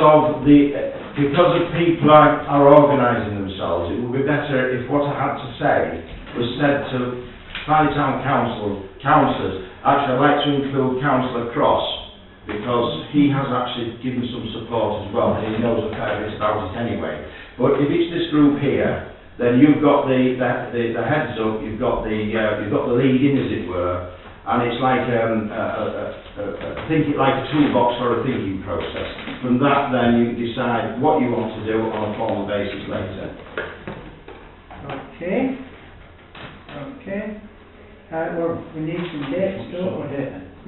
people are organising themselves, it would be better if what I had to say was said to Farley Town councillors. Actually, I'd like to include Councillor Cross, because he has actually given some support as well, and he knows a fair bit about it anyway. But if it's this group here, then you've got the heads up, you've got the lead in, as it were, and it's like think it like a toolbox or a thinking process. From that, then you decide what you want to do on a formal basis later. Okay. Okay. Well, we need some dates, don't we?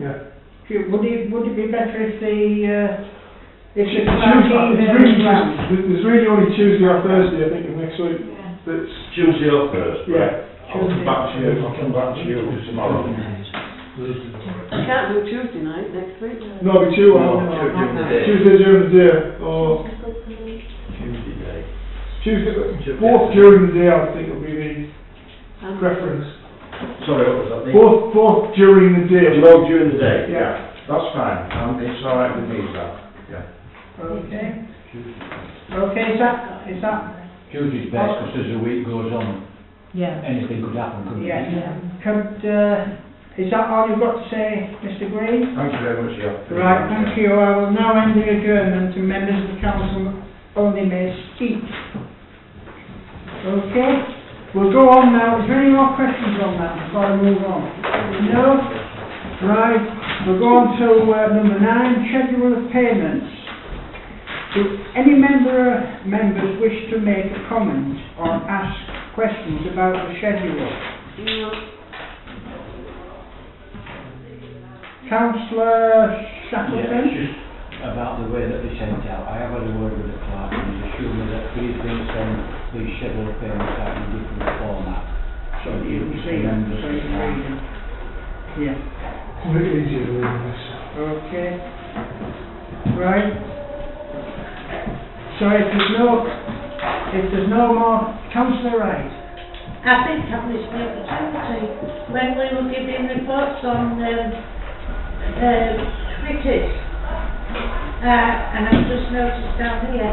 Yeah. Would it be better if There's really only Tuesday or Thursday, I think, of next week. That's Tuesday or Thursday? Yeah. I'll come back to you tomorrow. You can't do Tuesday night next week. No, it'll be Tuesday during the day, or Tuesday day. Tuesday, both during the day, I think will be the preference. Sorry, what was that? Both during the day. Both during the day? Yeah. That's fine, it's alright with me, that. Yeah. Okay. Okay, is that? Tuesday's best, because as the week goes on, Yeah. anything could happen, couldn't it? Yes. Is that all you've got to say, Mr. Green? Thank you very much, yeah. Right, thank you. I will now end the adjournment and members of the council only may speak. Okay, we'll go on now. Is there any more questions on that before I move on? No? Right, we'll go on to number 9, schedule of payments. Do any members wish to make a comment or ask questions about the schedule? Councillor Shackleton? Yeah, it's just about the way that they sent out. I have had a word with the clerk and he's assured me that he's going to send these scheduled payments out in different format. So you see, members so you can read them. Yeah. It's a bit easier to read this. Okay. Right. So if there's no more, Councillor Wright. I think I've missed the opportunity when we were giving reports on committees. And I've just noticed down here.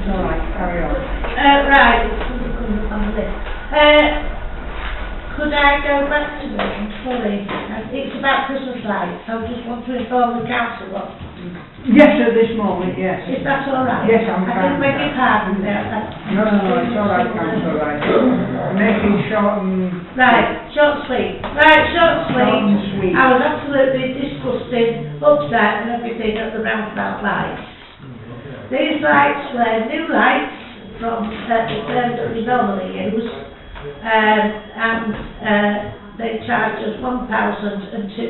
Alright, carry on. Right, on the list. Could I go back to it? I'm sorry. It's about Christmas lights. I just want to inform the council what. Yes, at this moment, yes. Is that all right? Yes, I'm I fine. didn't beg your pardon there. No, it's all right, Councillor Wright. Making short and... Right, short sweet. Right, short Short and sweet. sweet. I was absolutely disgusted, upset and everything at the roundabout lights. These lights were new lights from the firm that we normally use, and they charged us £1,200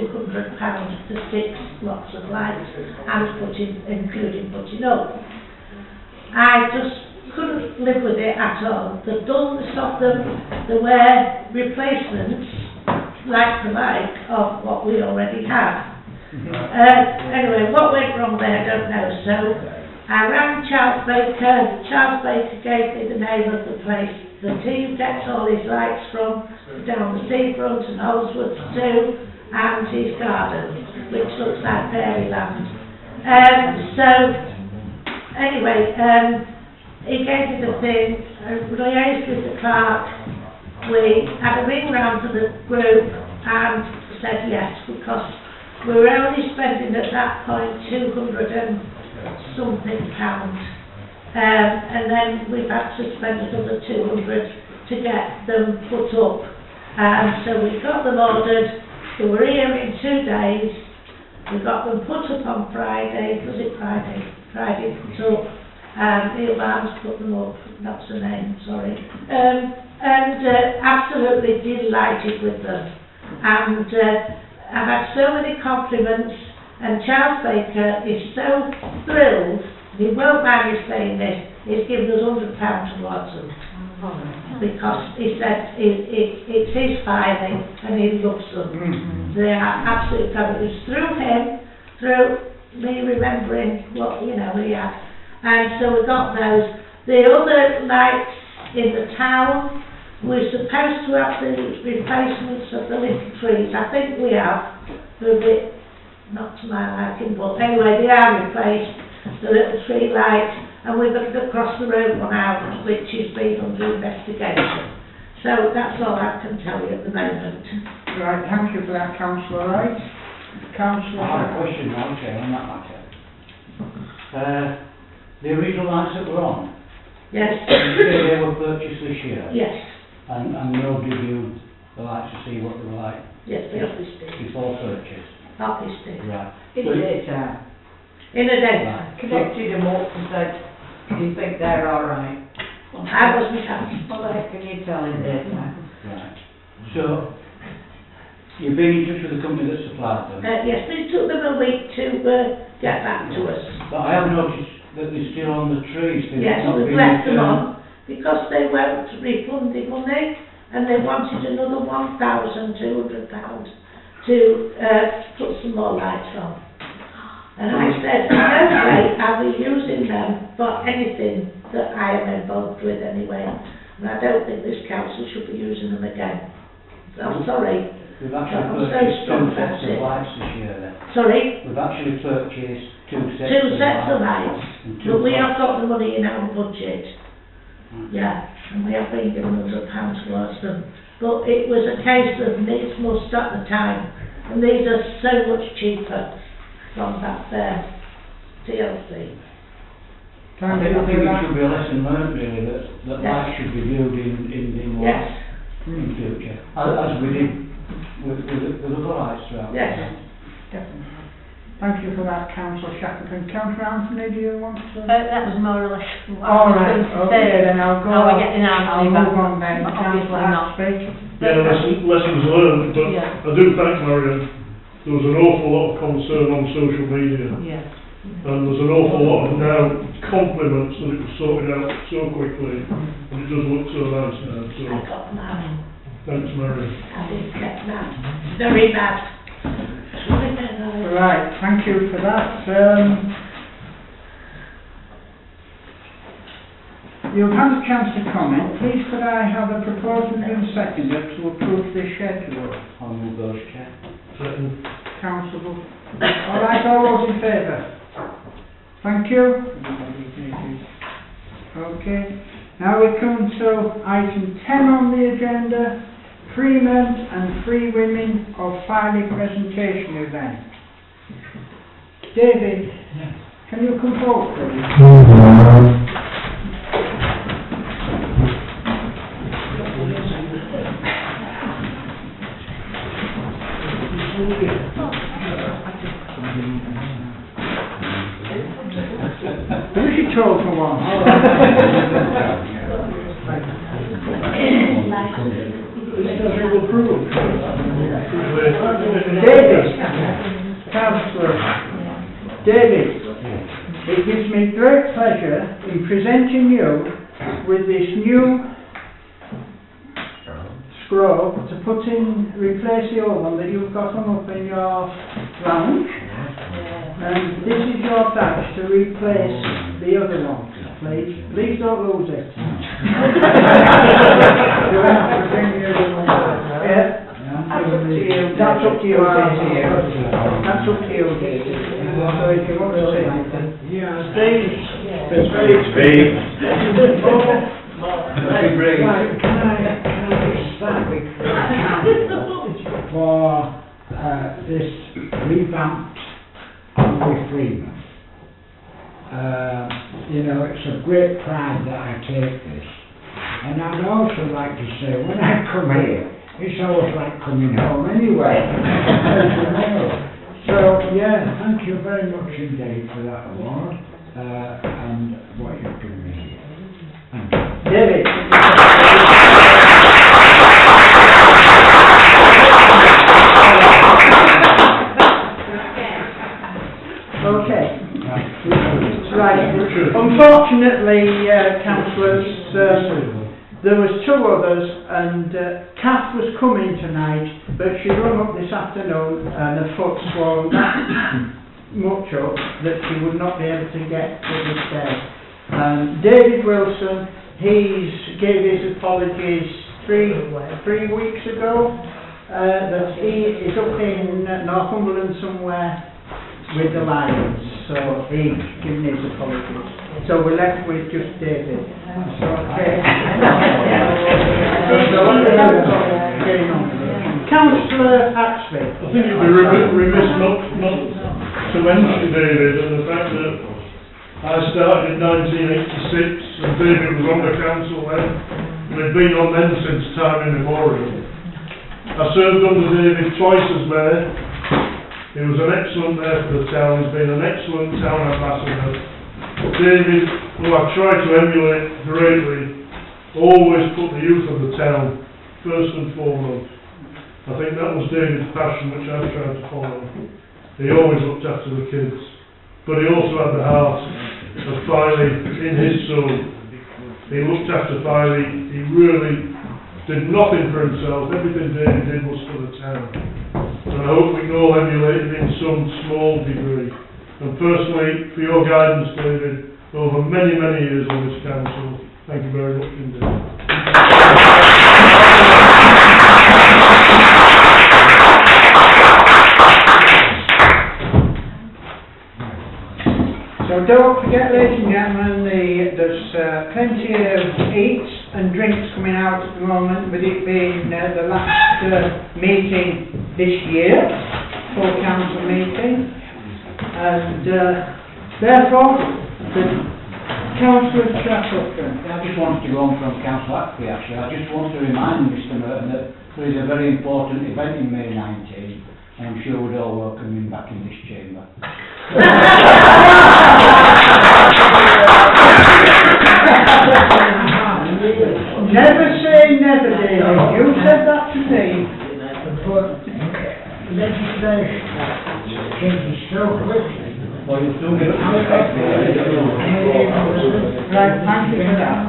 for 6 lots of lights and including putting up. I just couldn't live with it at all. The dullness of them, there were replacements like of what we already have. Anyway, what went wrong there I don't know, so I rang Charles Baker. Charles Baker gave me the name of the place that he gets all his lights from, down the seafront and Holsworth too, and his garden, which looks like fairyland. So, anyway, he gave me the thing, I liaised with the clerk, we had a ring round to the group and said yes, because we were only spending at that point £200 and something and then we've had to spend another 200 to get them put up. So we got them ordered, they were here in 2 days, we got them put up on Friday, was it Friday? Friday put up, Neil Barnes put them up, that's the name, sorry. Absolutely delighted with them. And I've had so many compliments, and Charles Baker is so thrilled, he won't mind me saying this, he's given us £100 towards them. Because he said it's his filing and he loves them. They are absolutely fabulous. Through him, through me remembering what, he had. And so we got those. The other lights in the town, we're supposed to have the replacements of the little trees. I think we have. They're a bit, not to my liking, but anyway, they are replaced, the little tree lights. And we've got the across the road one out, which is being under investigation. So that's all I can tell you at the moment. Right, thank you for that, Councillor Wright. Councillor... I have a question, okay, on that matter. The original lights that were on, Yes. they were purchased this year? Yes. And nobody viewed the lights to see what they were like? Yes, the office did. Before purchase? Office did. Right. In the daytime. In a daytime. Connected them up and said, do you think they're all right? I wasn't asked. What the heck can you tell in daytime? Right. So, you've been in touch with the company that supplied them? Yes, it took them a week to get back to us. But I have noticed that they're still on the trees. They've Yes, not we've been left them returned. on because they weren't refunding money and they wanted another £1,200 to put some more lights on. And I said, no way are we using them for anything that I am involved with anyway. And I don't think this council should be using them again. So I'm sorry. We've actually I'm so purchased strong two sets about of it. lights this year then. Sorry? We've actually purchased two sets Two sets of lights. and two But we pots. have got the money in our budget. Yeah, and we have been given £100 towards them. But it was a case of needs must at the time. And these are so much cheaper from that TLC. I think it should be a lesson learned really, that Yes. lights should be viewed in Yes, in future, as we did with other lights throughout. yes. Definitely. Thank you for that, Councillor Shackleton. Councillor Anthony, do you want to... That was more or less what All I was right, going to okay, say. then I'll go... How we're getting our I'll money back. move on then. But Councillor obviously not. Hacksby. Yeah, lessons learned, but Yeah. I do thank Marion. There was an awful lot of concern on social media, Yeah. and there's an awful lot of now compliments that it was sorted out so quickly, and it does look so nice now, so I got mad. thanks Marion. I did get mad. Very mad. Right, thank you for that. You've had a chance to comment. Please could I have a proposal and seconder to approve this schedule? I'll move those, Chair. Second. Councillor. All right, all those in favour? Thank you. Okay. Now we come to item 10 on the agenda, Free Men and Free Women of Filey presentation event. David, can you come forward, please? Who's your told for one? David, Councillor, David, it gives me great pleasure in presenting you with this new scroll to put in, replace the old one that you've got hung up in your lounge. And this is your badge to replace the other one, please. Please don't lose it. You have to bring the other one back. Yeah? That's up to you. That's up to you, David. That's up to you, David. So if you want to say anything. Yeah. Steve. Steve. Right, can I start with for this revamped with Freeman. you know, it's a great pride that I take this. And I'd also like to say, when I come here, it's always like coming home anyway. As you know. So, yeah, thank you very much indeed for that award, and what you've given me. Thank you. David. Okay. Right. Unfortunately, councillors, there was two others, and Kath was coming tonight, but she rung up this afternoon and her foot swollen that much up that she would not be able to get to the stairs. David Wilson, he's gave his apologies three weeks ago, that he is up in Northumberland somewhere with the Lions, so he's given his apologies. So we're left with just David. So, okay. Councillor Axley. I think it'd be remiss not to mention David and the fact that I started in 1986 and David was on the council then, and he'd been on then since time immemorial. I served under David twice as mayor. He was an excellent mayor for the town. He's been an excellent town ambassador. David, who I've tried to emulate greatly, always put the youth of the town first and foremost. I think that was David's passion, which I've tried to follow. He always looked after the kids, but he also had the heart of Filey in his soul. He looked after Filey. He really did nothing for himself. Everything David did was for the town. And I hope we can all emulate him in some small degree. And personally, for your guidance, David, over many, many years on this council, thank you very much indeed. So don't forget, ladies and gentlemen, there's plenty of eats and drinks coming out at the moment, with it being the last meeting this year, full council meeting. And therefore, the Councillor Chappleton. I just wanted to go on from Councillor Ackley actually. I just want to remind Mr Merton that there is a very important event in May 19, and I'm sure we'd all welcome him back in this chamber. Never say never, David. You said that to me. But legislation changes so quickly. Well, you'll still get Right, thank you for that.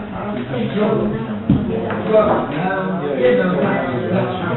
But, you know, that's how